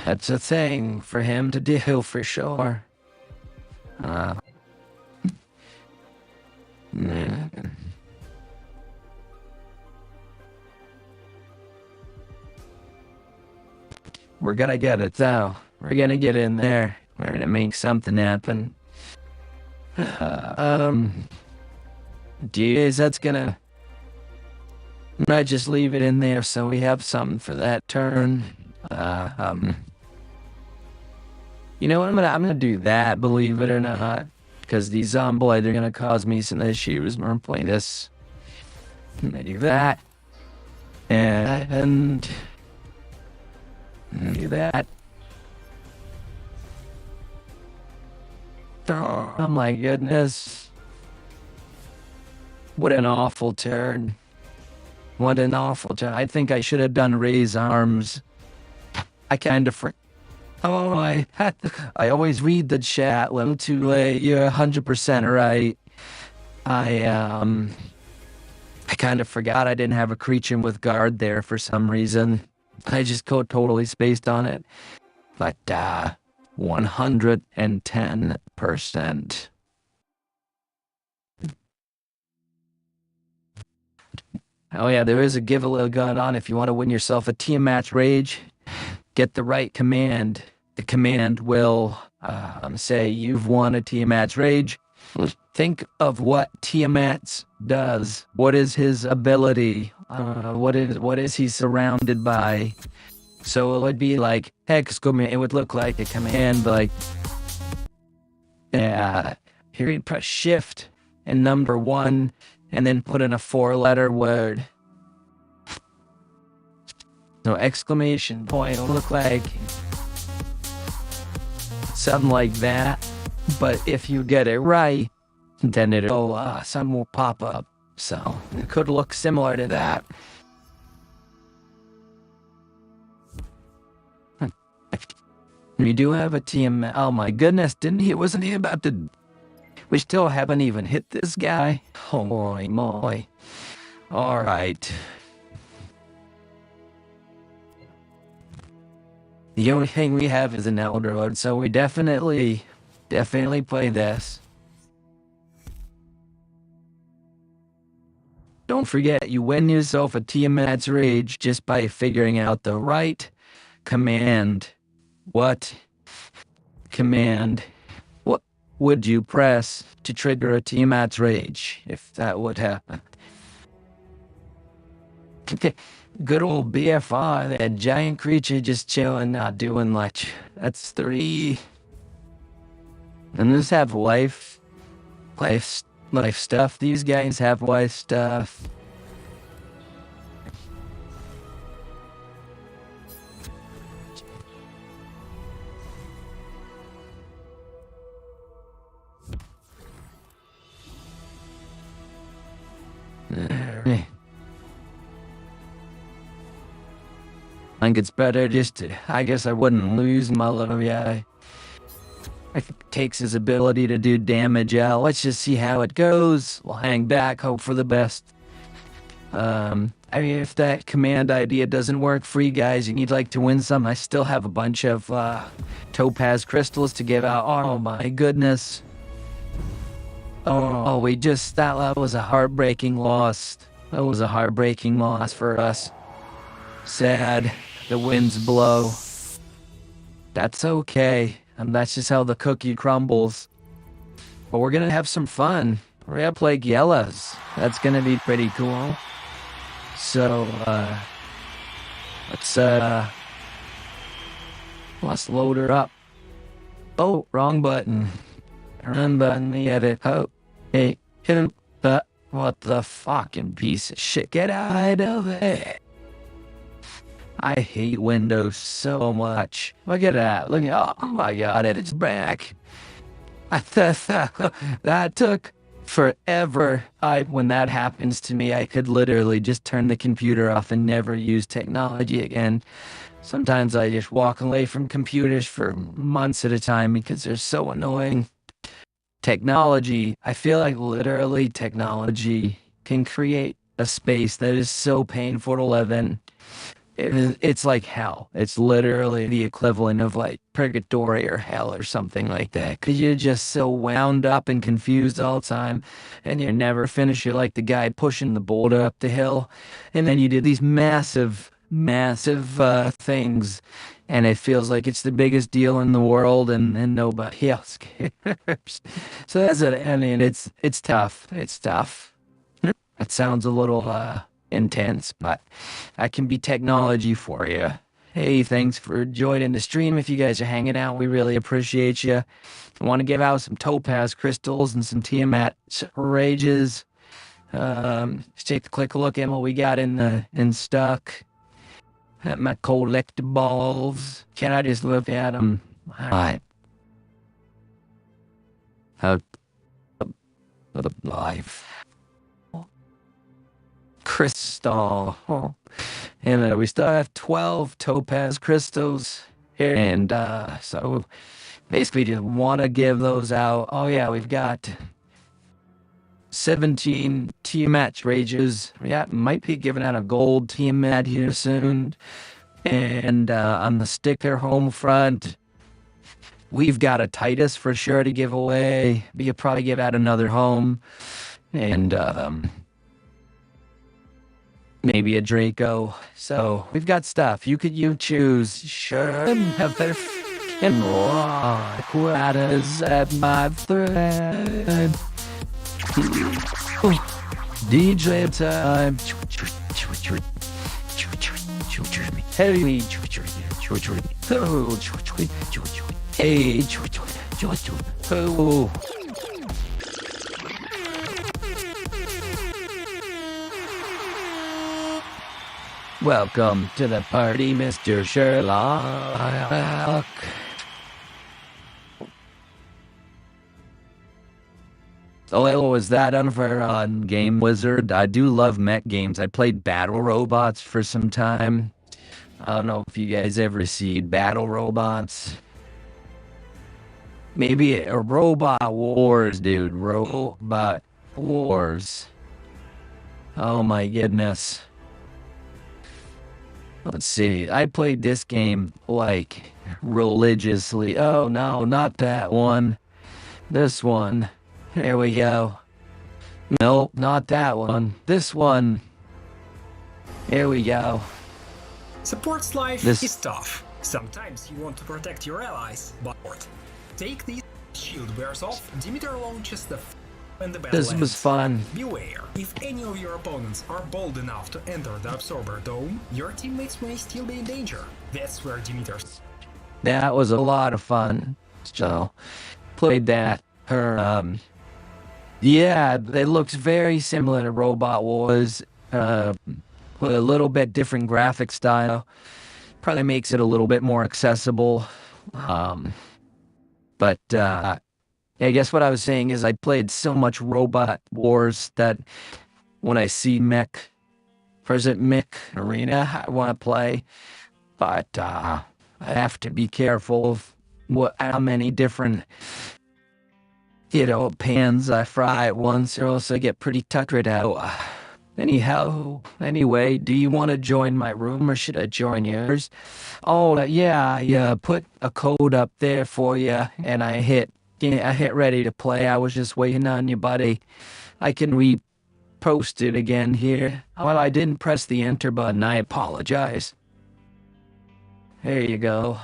That's a thing for him to do for sure. We're gonna get it though. We're gonna get in there. We're gonna make something happen. Geez, that's gonna. I might just leave it in there so we have something for that turn. You know what? I'm gonna do that. Believe it or not, because these zomboids are gonna cause me some issues when I'm playing this. I'm gonna do that, and do that. Oh my goodness. What an awful turn. What an awful turn. I think I should have done raise arms. I kind of Oh, I always read the chat a little too late. You're 100% right. I kind of forgot I didn't have a creature with guard there for some reason. I just totally spaced on it. But 110%. Oh yeah, there is a giveaway going on if you want to win yourself a team match rage. Get the right command. The command will say you've won a team match rage. Think of what Tiamat does. What is his ability? What is he surrounded by? So it would be like exclamation. It would look like a command, like here you press Shift and number 1, and then put in a 4-letter word. So exclamation point will look like something like that. But if you get it right, then something will pop up. So it could look similar to that. We do have a team. Oh my goodness, wasn't he about to? We still haven't even hit this guy. Holy moly. All right. The only thing we have is an Elder Lord, so we definitely play this. Don't forget, you win yourself a Tiamat's Rage just by figuring out the right command. What command would you press to trigger a Tiamat's Rage, if that would happen? Good old BFR, that giant creature just chilling, not doing much. That's 3. And this have life stuff. These guys have life stuff. I think it's better just to, I guess I wouldn't lose my little guy. I think it takes his ability to do damage out. Let's just see how it goes. We'll hang back, hope for the best. I mean, if that command idea doesn't work for you guys, and you'd like to win some, I still have a bunch of topaz crystals to give out. Oh my goodness. Oh, that was a heartbreaking loss. That was a heartbreaking loss for us. Sad. The winds blow. That's okay. And that's just how the cookie crumbles. But we're gonna have some fun. We're gonna play Yellows. That's gonna be pretty cool. So, let's load her up. Oh, wrong button. Run button, the edit. Oh, hey, what the fucking piece of shit? Get out of it. I hate Windows so much. Look at that. Oh my god, it's back. That took forever. When that happens to me, I could literally just turn the computer off and never use technology again. Sometimes I just walk away from computers for months at a time because they're so annoying. Technology, I feel like literally technology can create a space that is so painful to live in. It's like hell. It's literally the equivalent of like purgatory or hell or something like that. Because you're just so wound up and confused all the time. And you never finish. You're like the guy pushing the boulder up the hill. And then you do these massive things. And it feels like it's the biggest deal in the world. And nobody else cares. So that's it. I mean, it's tough. It's tough. It sounds a little intense, but I can be technology for you. Hey, thanks for joining the stream. If you guys are hanging out, we really appreciate you. I want to give out some topaz crystals and some Tiamat rages. Let's take a quick look at what we got in stock. At my collectibles. Can I just look at them? All right. How life. Crystal. And we still have 12 topaz crystals here. And so basically just want to give those out. Oh yeah, we've got 17 Tiamat rages. Yeah, might be giving out a gold Tiamat here soon. And on the sticker home front, we've got a Titus for sure to give away. We could probably give out another home. And maybe a Draco. So we've got stuff. You choose. Sure. Have better and walk waters at my thread. DJ time. Hey, oh. Welcome to the party, Mr. Sherlock. Oh, was that unfair on Game Wizard? I do love mech games. I played Battle Robots for some time. I don't know if you guys ever see Battle Robots. Maybe a Robot Wars, dude. Robot Wars. Oh my goodness. Let's see. I played this game like religiously. Oh no, not that one. This one. Here we go. Nope, not that one. This one. Here we go. Support's life is tough. Sometimes you want to protect your allies, but take these. Shield wears off, Demeter launches the and the battle This was ends. fun. Beware, if any of your opponents are bold enough to enter the Absorber Dome, your teammates may still be in danger. That's where Demeter's... That was a lot of fun. So, played that. Yeah, it looks very similar to Robot Wars, with a little bit different graphic style. Probably makes it a little bit more accessible. But I guess what I was saying is I played so much Robot Wars that when I see Mech Arena, I want to play. But I have to be careful of how many different, pans I fry at once, or else I get pretty tuckered out. Anyway, do you want to join my room or should I join yours? Oh, yeah, I put a code up there for you, and I hit ready to play. I was just waiting on you, buddy. I can repost it again here. Well, I didn't press the enter button. I apologize. There you go.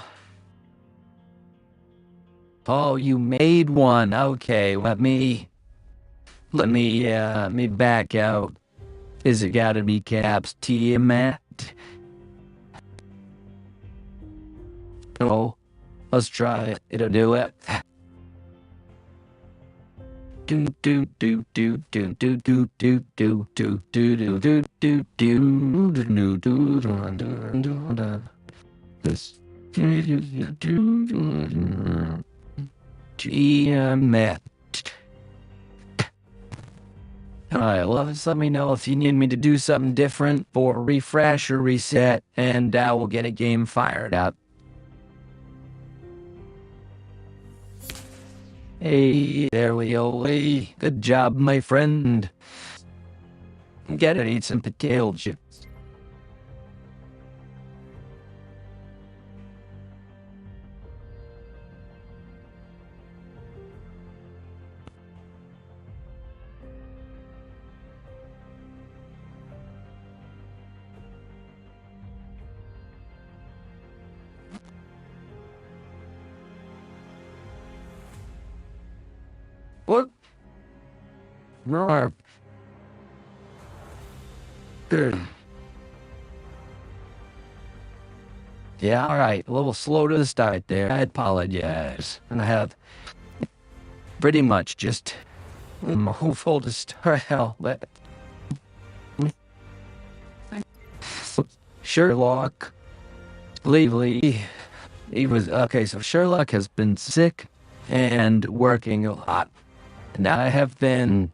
Oh, you made one. Okay, let me back out. Is it gotta be caps T, Matt? Oh, let's try it. It'll do it. Do do do do do do do do do do do do do do do do do. This Matt. Alright, well, just let me know if you need me to do something different for refresh or reset, and we'll get a game fired up. Hey, there we go. Hey, good job, my friend. Gotta eat some potato chips. What? No. Good. Yeah, all right. A little slow to the start there. I apologize. And I have pretty much just full to start. Hell, Sherlock. Lately, he was okay. So Sherlock has been sick and working a lot. And I have been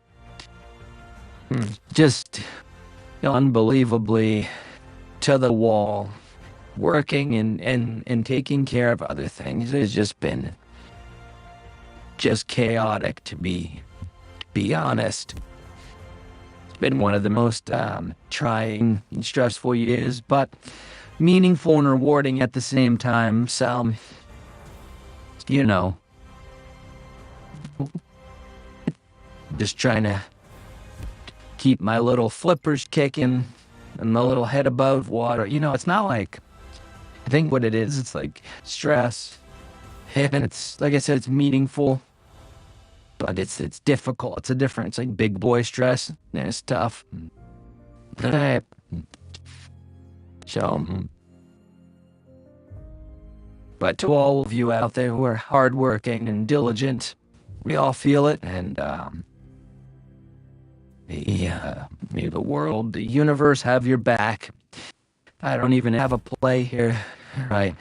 just unbelievably to the wall, working and taking care of other things. It's just been chaotic, to be honest. It's been one of the most trying and stressful years, but meaningful and rewarding at the same time. So, just trying to keep my little flippers kicking and my little head above water. It's not like, I think what it is, it's like stress And it's, like I said, it's meaningful, but it's difficult. It's a different, it's like big boy stress, and it's tough. Alright. So, but to all of you out there who are hardworking and diligent, we all feel it, and may the world, the universe have your back. I don't even have a play here, right?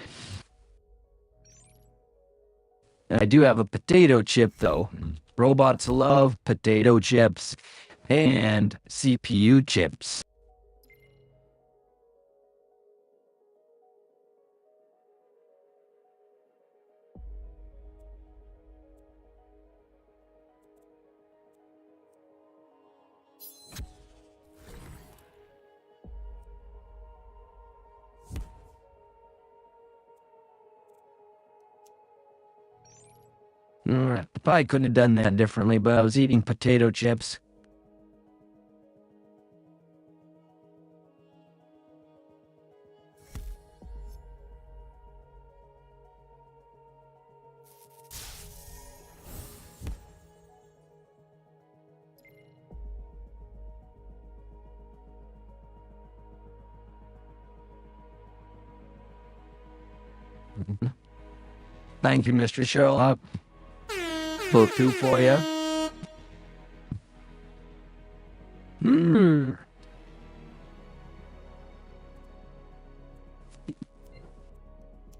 I do have a potato chip, though. Robots love potato chips and CPU chips. Probably couldn't have done that differently, but I was eating potato chips. Thank you, Mr. Sherlock. Book 2 for you.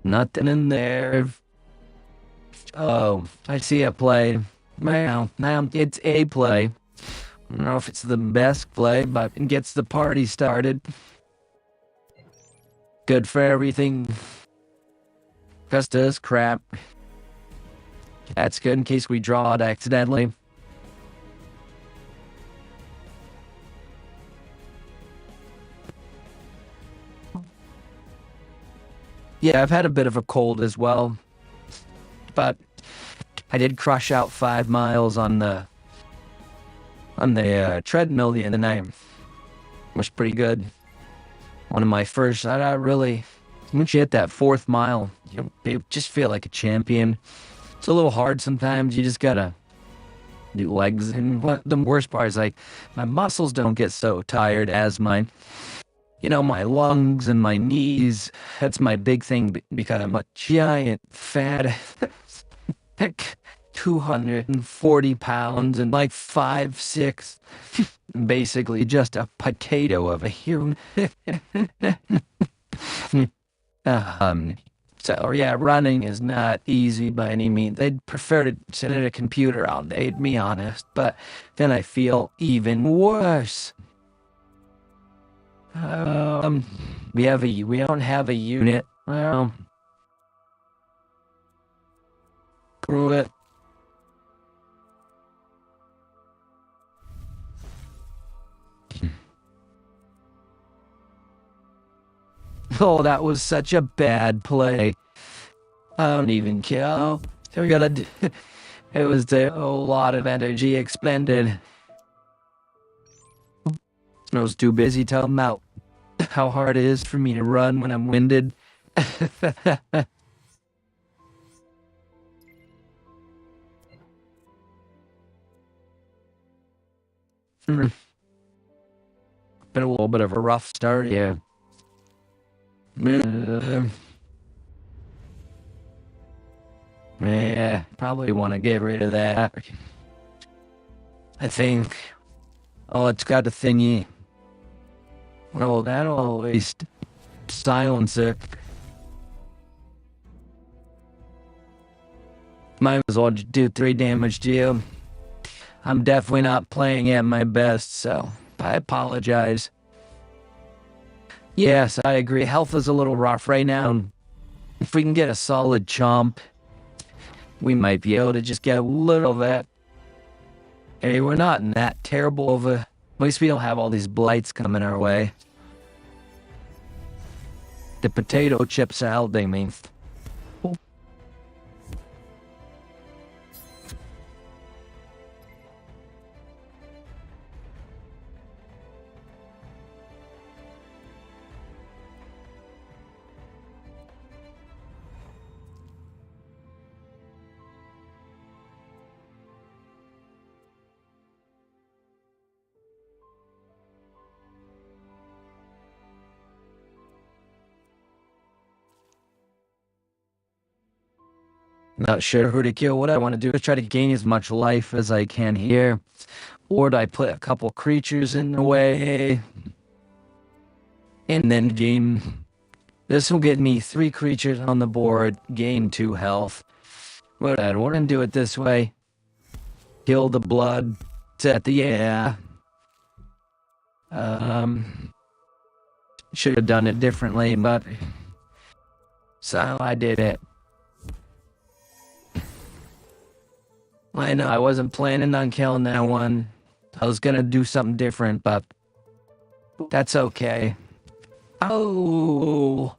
Nothing in there. Oh, I see a play. Well, it's a play. I don't know if it's the best play, but it gets the party started. Good for everything. Just does crap. That's good in case we draw it accidentally. Yeah, I've had a bit of a cold as well, but I did crush out 5 miles on the treadmill the other night. It was pretty good. One of my first. Once you hit that 4th mile, you just feel like a champion. It's a little hard sometimes. You just gotta do legs, and the worst part is like my muscles don't get so tired as my lungs and my knees. That's my big thing because I'm a giant, fat, 240 pounds and like 5'6", basically just a potato of a human. So yeah, running is not easy by any means. I'd prefer to sit at a computer all day, to be honest, but then I feel even worse. We don't have a unit. Well, screw it. Oh, that was such a bad play. I don't even care. So we gotta do. It was a whole lot of energy expended. I was too busy telling out how hard it is for me to run when I'm winded. Been a little bit of a rough start, yeah. Yeah, probably want to get rid of that. I think. Oh, it's got a thingy. Well, that'll always silence it. Might as well do 3 damage to you. I'm definitely not playing at my best, so I apologize. Yes, I agree. Health is a little rough right now. If we can get a solid chomp, we might be able to just get a little of that. Hey, we're not in that terrible of a... At least we don't have all these blights coming our way. The potato chip salad, they mean. Not sure who to kill. What I want to do is try to gain as much life as I can here. Or do I put a couple creatures in the way? And then gain... This will get me 3 creatures on the board, gain 2 health. What I want to do it this way. Kill the blood. Set the yeah. Should have done it differently, but so I did it. I know I wasn't planning on killing that one. I was gonna do something different, but that's okay. Oh.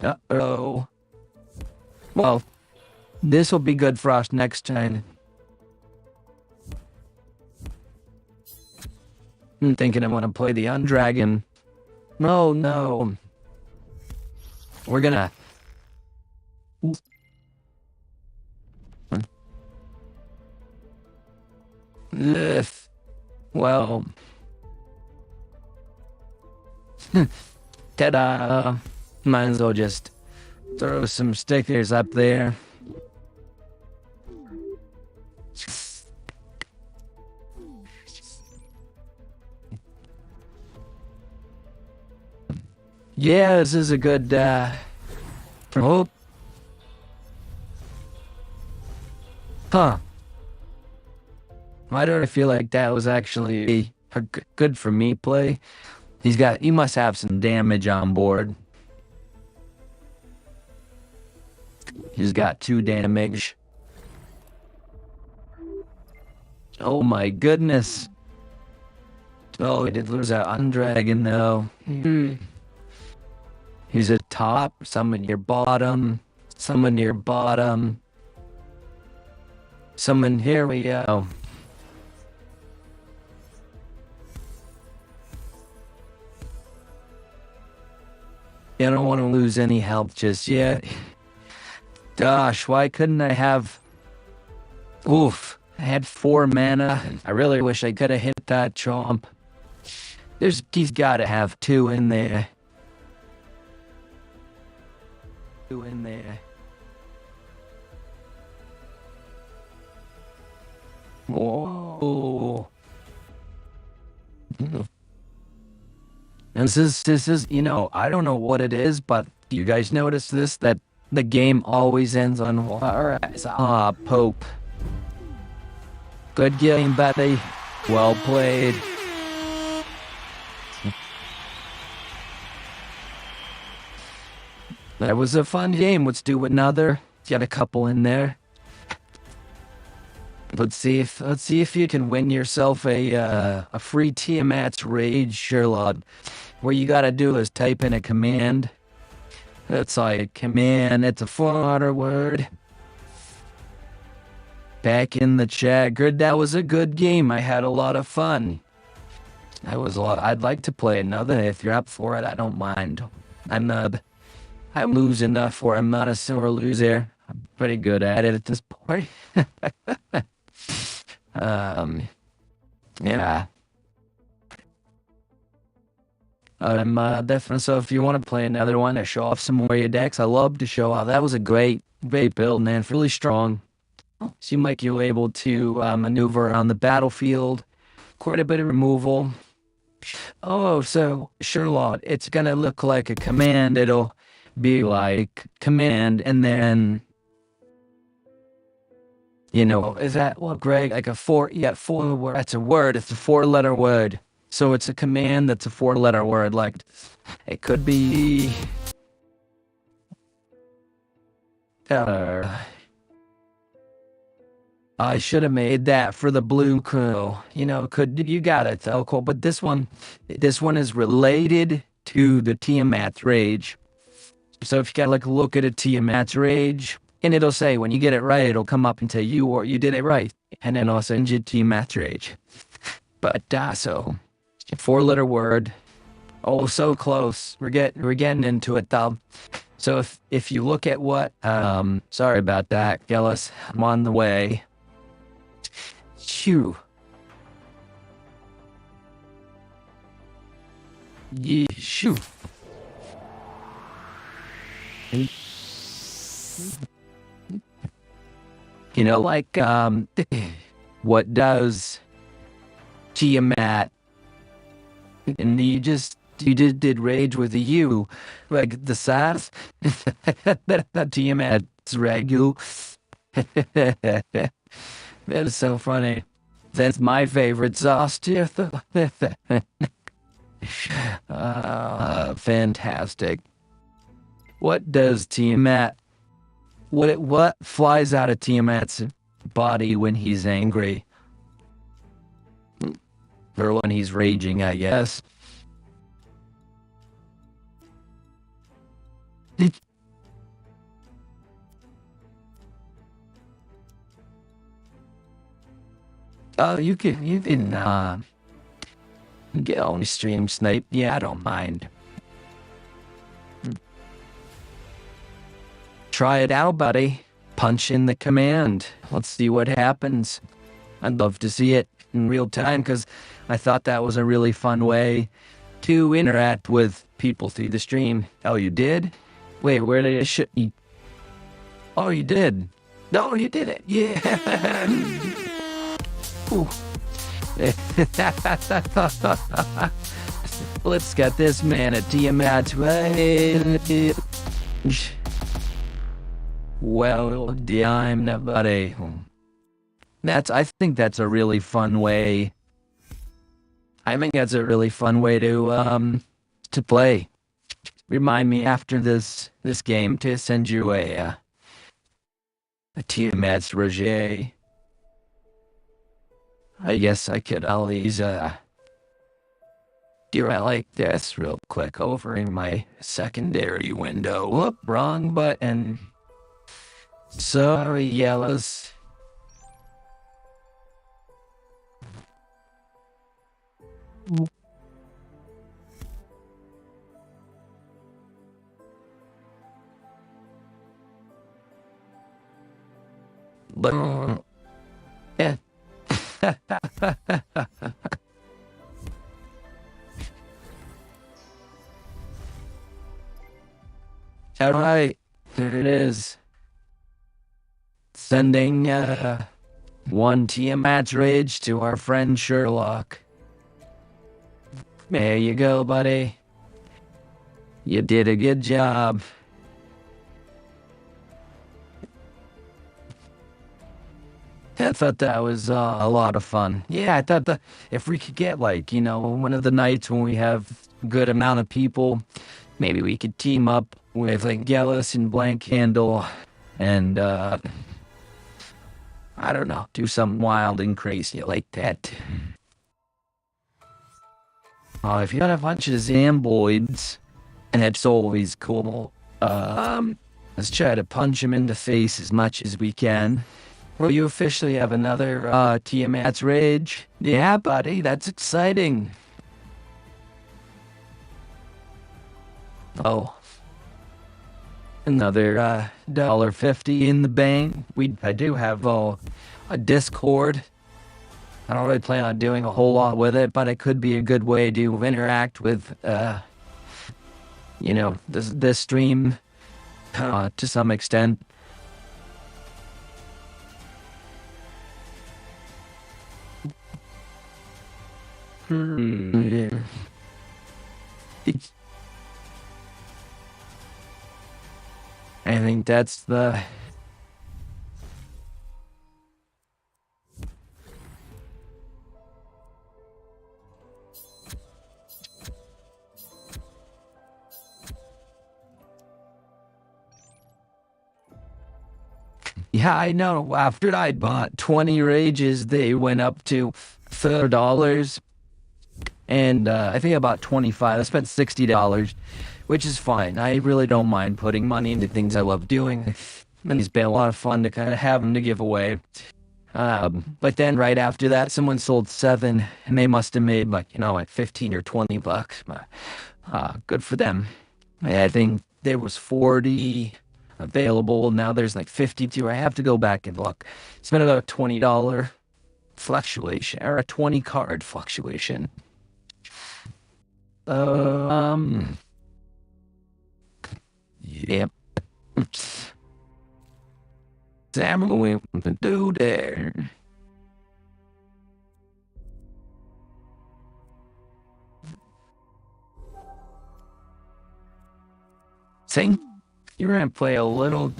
Uh-oh. Well, this will be good for us next time. I'm thinking I want to play the Undragon. No, no. We're gonna... Ugh. Well... Ta-da! Might as well just throw some stickers up there. Yeah, this is a good, oh. Huh. Why do I feel like that was actually a good for me play? He must have some damage on board. He's got 2 damage. Oh my goodness. Oh, he did lose that Undragon though. He's a top, someone near bottom, someone near bottom. Someone, here we go. I don't want to lose any health just yet. Gosh, why couldn't I have... Oof, I had 4 mana. I really wish I could have hit that chomp. He's got to have 2 in there. 2 in there. Whoa. This is, you know, I don't know what it is, but you guys notice this, that the game always ends on Juarez. Ah, Pope. Good game, buddy. Well played. That was a fun game. Let's do another. Got a couple in there. Let's see if you can win yourself a free Tiamat's Rage, Sherlock. What you gotta do is type in a command. That's like a command. It's a 4-letter word. Back in the chat. Good. That was a good game. I had a lot of fun. I'd like to play another. If you're up for it, I don't mind. I'm losing enough where I'm not a sore loser. I'm pretty good at it at this point. Yeah. I'm definitely, so if you want to play another one to show off some more of your decks, I love to show off. That was a great build, man. Really strong. Seemed like you were able to maneuver on the battlefield. Quite a bit of removal. Oh, so Sherlock, it's gonna look like a command. It'll be like command, and then, you know, is that what, Greg? Like a 4 word. That's a word. It's a 4-letter word. So it's a command that's a 4-letter word. Like, it could be... I should have made that for the blue crew. You know, you got it, though, cool. But this one is related to the Tiamat's Rage. So if you got like look at a Tiamat's Rage, and it'll say, when you get it right, it'll come up and tell you or you did it right. And then I'll send you Tiamat's Rage. But, so... 4-letter word. Oh, so close. We're getting into it though. So if you look at what sorry about that, Gillis. I'm on the way. Phew. Yeah, shoot. You know, like, what does Tiamat, and you just did rage with a U, like the sass, that Tiamat's regu. That is so funny. That's my favorite sauce too. Fantastic. What does Tiamat? What flies out of Tiamat's body when he's angry? Or when he's raging, I guess. Oh, you can get on the stream, Snape. Yeah, I don't mind. Try it out, buddy. Punch in the command. Let's see what happens. I'd love to see it in real time because I thought that was a really fun way to interact with people through the stream. Oh, you did? Wait, where did it should you? Oh, you did. No, you did it. Yeah. Ooh. Let's get this man a Tiamat. Well, I'm nobody. I think that's a really fun way. I think that's a really fun way to play. Remind me after this game to send you a Tiamat's Roger. I guess I could always do it like this real quick over in my secondary window. Whoop, wrong button. Sorry, yellows. Yeah. All right, there it is. Sending one Tiamat's rage to our friend Sherlock. There you go, buddy. You did a good job. I thought that was a lot of fun. Yeah, I thought that if we could get one of the nights when we have a good amount of people, maybe we could team up with Gallus and Blank Candle and I don't know, do something wild and crazy like that. If you got a bunch of Zamboids, and it's always cool, let's try to punch him in the face as much as we can. Well, you officially have another Tiamat's Rage. Yeah, buddy, that's exciting. Oh. Another $1.50 in the bank. I do have a Discord. I don't really plan on doing a whole lot with it, but it could be a good way to interact with, this stream to some extent. I think that's the... Yeah, I know. After I bought 20 Rages, they went up to $30. And I think about 25. I spent $60, which is fine. I really don't mind putting money into things I love doing. And it's been a lot of fun to kind of have them to give away. But then right after that, someone sold 7, and they must have made like 15 or $20. Good for them. I think there was 40 available. Now there's like 52. I have to go back and look. It's been about a $20 fluctuation, or a 20 card fluctuation. Yep. Sam going to do there. Sing, you're gonna play a little.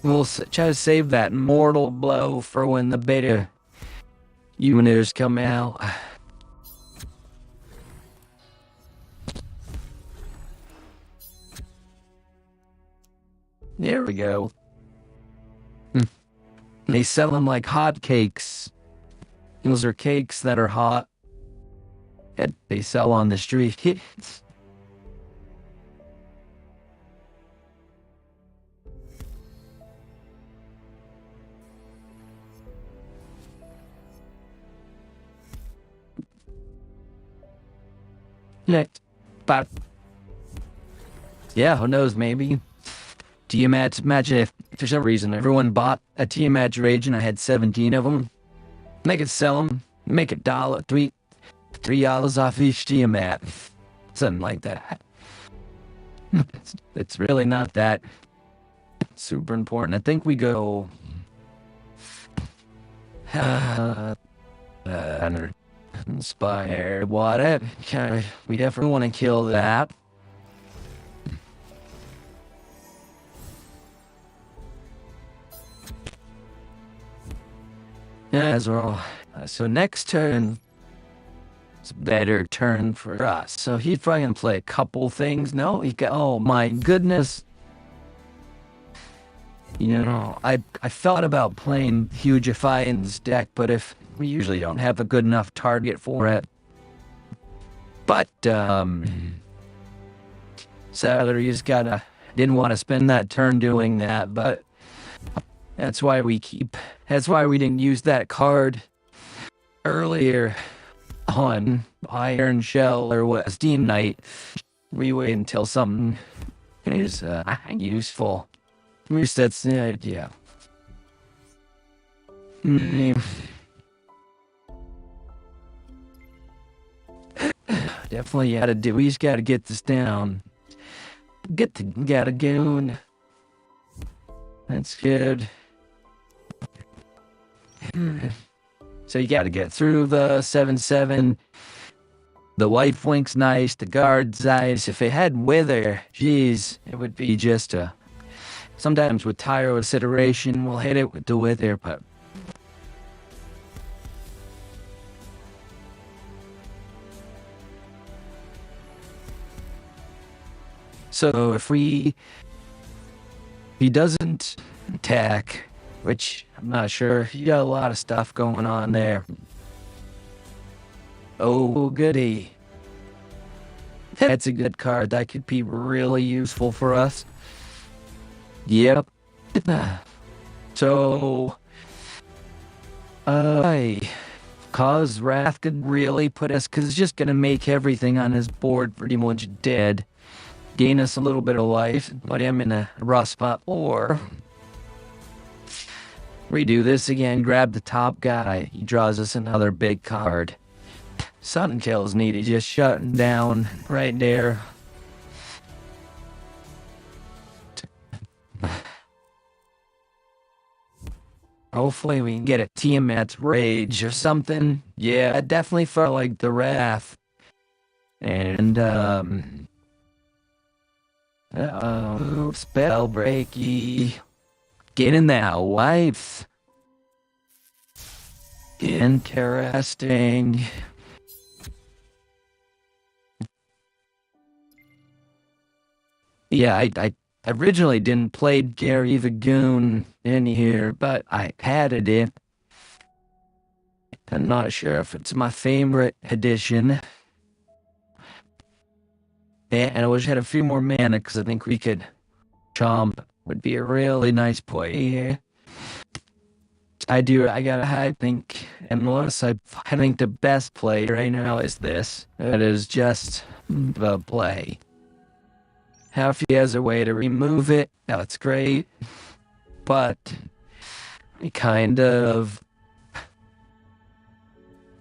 We'll try to save that mortal blow for when the beta units come out. There we go. They sell them like hotcakes. Those are cakes that are hot. And they sell on the street. But yeah, who knows, maybe. Imagine if for some reason everyone bought a Tiamat Rage and I had 17 of them. They could sell them, make $3 off each Tiamat. Something like that. It's really not that super important. I think we go Inspired, whatever. We definitely want to kill that. Yeah, as well. So next turn, it's a better turn for us. So he's probably gonna play a couple things. No, he got. Oh my goodness. You know, I thought about playing Hugifying's deck, but if we usually don't have a good enough target for it. But sadly, he's didn't want to spend that turn doing that, but that's why we didn't use that card earlier on Iron Shell or what Steam Knight. We wait until something is useful. At least that's the idea. Definitely we just gotta get this down. Get a goon. That's good. So you gotta get through the 7/7. The white flank's nice, the guard's nice. If it had wither, geez, it would be just a... Sometimes with tireless iteration, we'll hit it with the wither, but... So if he doesn't attack, which I'm not sure, you got a lot of stuff going on there. Oh, goody. That's a good card. That could be really useful for us. Yep. So, cause Wrath could really put us, because it's just going to make everything on his board pretty much dead. Gain us a little bit of life, put him in a rough spot, or redo this again, grab the top guy, he draws us another big card. Sudden kills needed, just shutting down right there. Hopefully we can get a Tiamat's Rage or something. Yeah, I definitely felt like the Wrath. And, spell breaky. Get in that wife. Interesting. Yeah, I originally didn't play Gary the Goon in here, but I added it. I'm not sure if it's my favorite edition. And I wish I had a few more mana, because I think we could chomp would be a really nice play here. I think the best play right now is this. It is just the play. If he has a way to remove it, that's great. But we kind of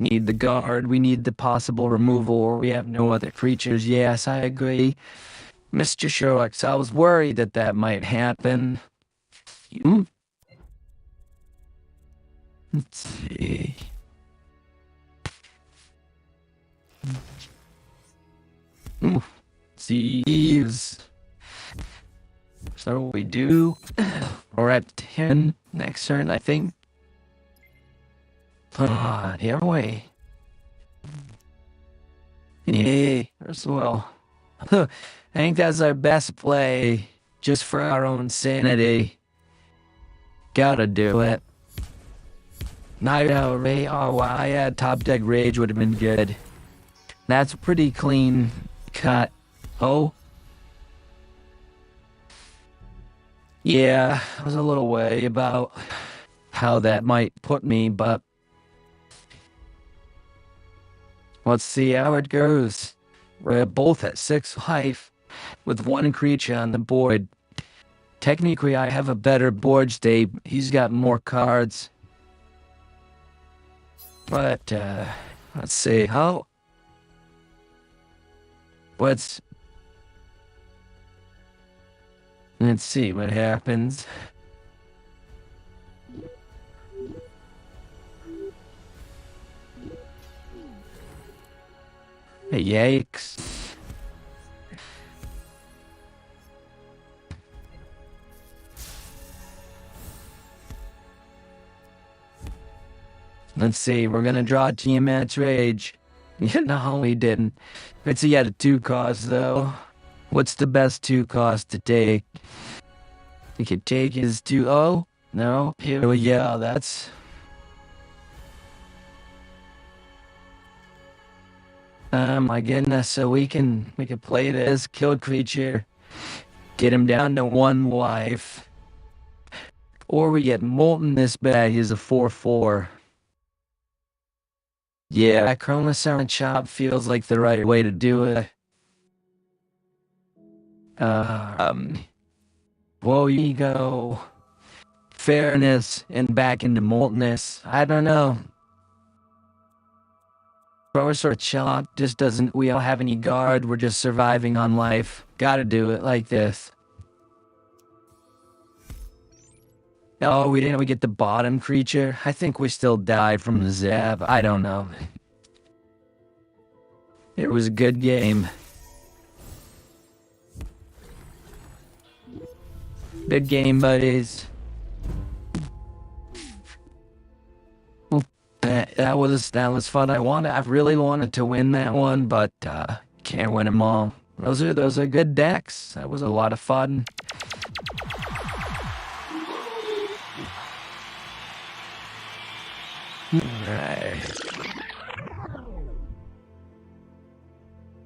need the guard, we need the possible removal, or we have no other creatures. Yes, I agree. Mr. Sherlock, I was worried that that might happen. Let's see. Thieves. So we do. We're at 10 next turn, I think. Here we. Yay, as well. I think that's our best play, just for our own sanity. Gotta do it. Night Owl Rage. Oh wow, yeah, Top Deck Rage would have been good. That's a pretty clean cut. Oh. Yeah, I was a little worried about how that might put me, but let's see how it goes. We're both at 6 life with one creature on the board. Technically, I have a better board state. He's got more cards. But, let's see. Let's see what happens. Yikes. Let's see, we're gonna draw Tiamat's Rage. No, we didn't. Let's see, he had a 2-cost though. What's the best 2-cost to take? We could take his 2-0? No? Here we go, that's... my goodness, so we can play this, kill creature, get him down to 1 life. Or we get Molten this bad, he's a 4/4. Yeah, Chronosaur Chop feels like the right way to do it. Whoa, ego, fairness, and back into Moltenness. I don't know. Chronosaur Chop just doesn't, we don't have any guard, we're just surviving on life. Gotta do it like this. Oh, we didn't get the bottom creature? I think we still died from the zap. I don't know. It was a good game. Good game, buddies. That was fun. I really wanted to win that one, but can't win them all. Those are good decks. That was a lot of fun. Right.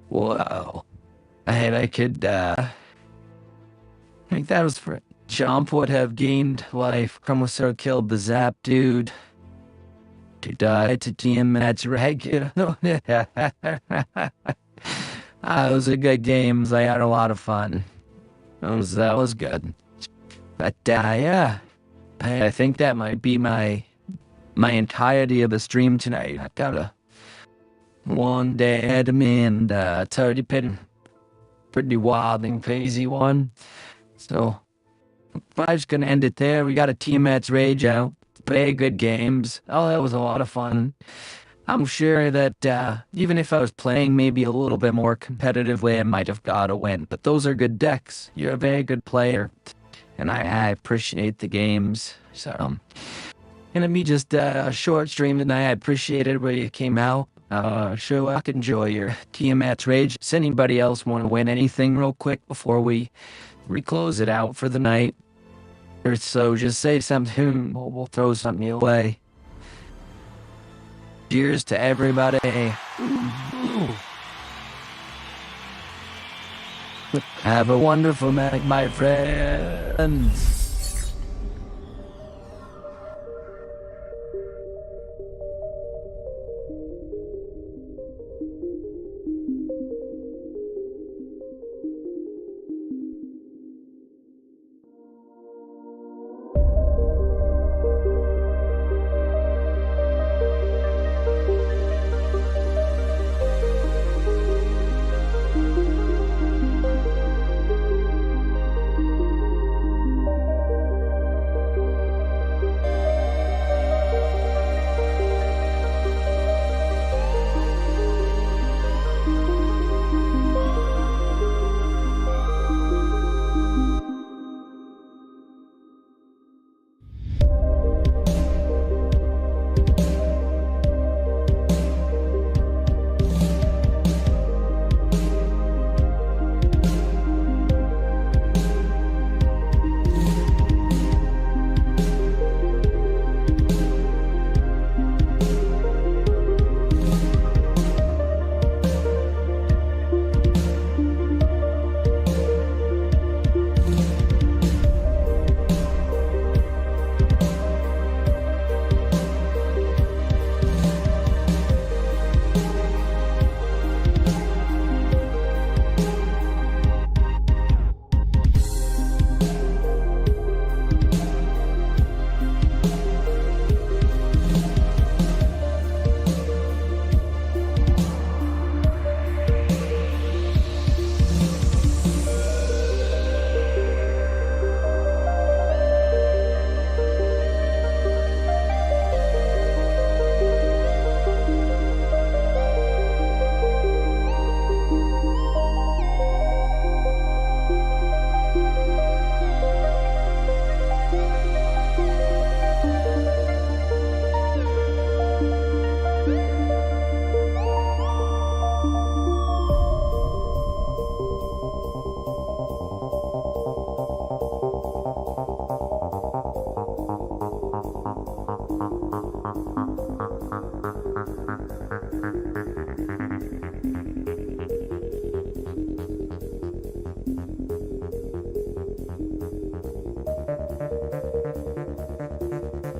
Whoa. I could, I think that was for... Jump would have gained life. Chronosaur killed the Zap dude. To die to Tiamat's regular. Those are good games. I had a lot of fun. That was good. But, yeah. I think that might be my entirety of the stream tonight. I got a long day ahead of me, and it's already been pretty wild and crazy one. So I'm just gonna end it there. We got a Tiamat's Rage out. Very good games. Oh, that was a lot of fun. I'm sure that even if I was playing maybe a little bit more competitively, I might have got a win. But those are good decks. You're a very good player, and I appreciate the games. So. Gonna be just a short stream tonight. I appreciated where you came out. Sure, I could enjoy your Tiamat's Rage. Does anybody else want to win anything real quick before we close it out for the night? Or so, just say something. We'll throw something away. Cheers to everybody. Have a wonderful night, my friends.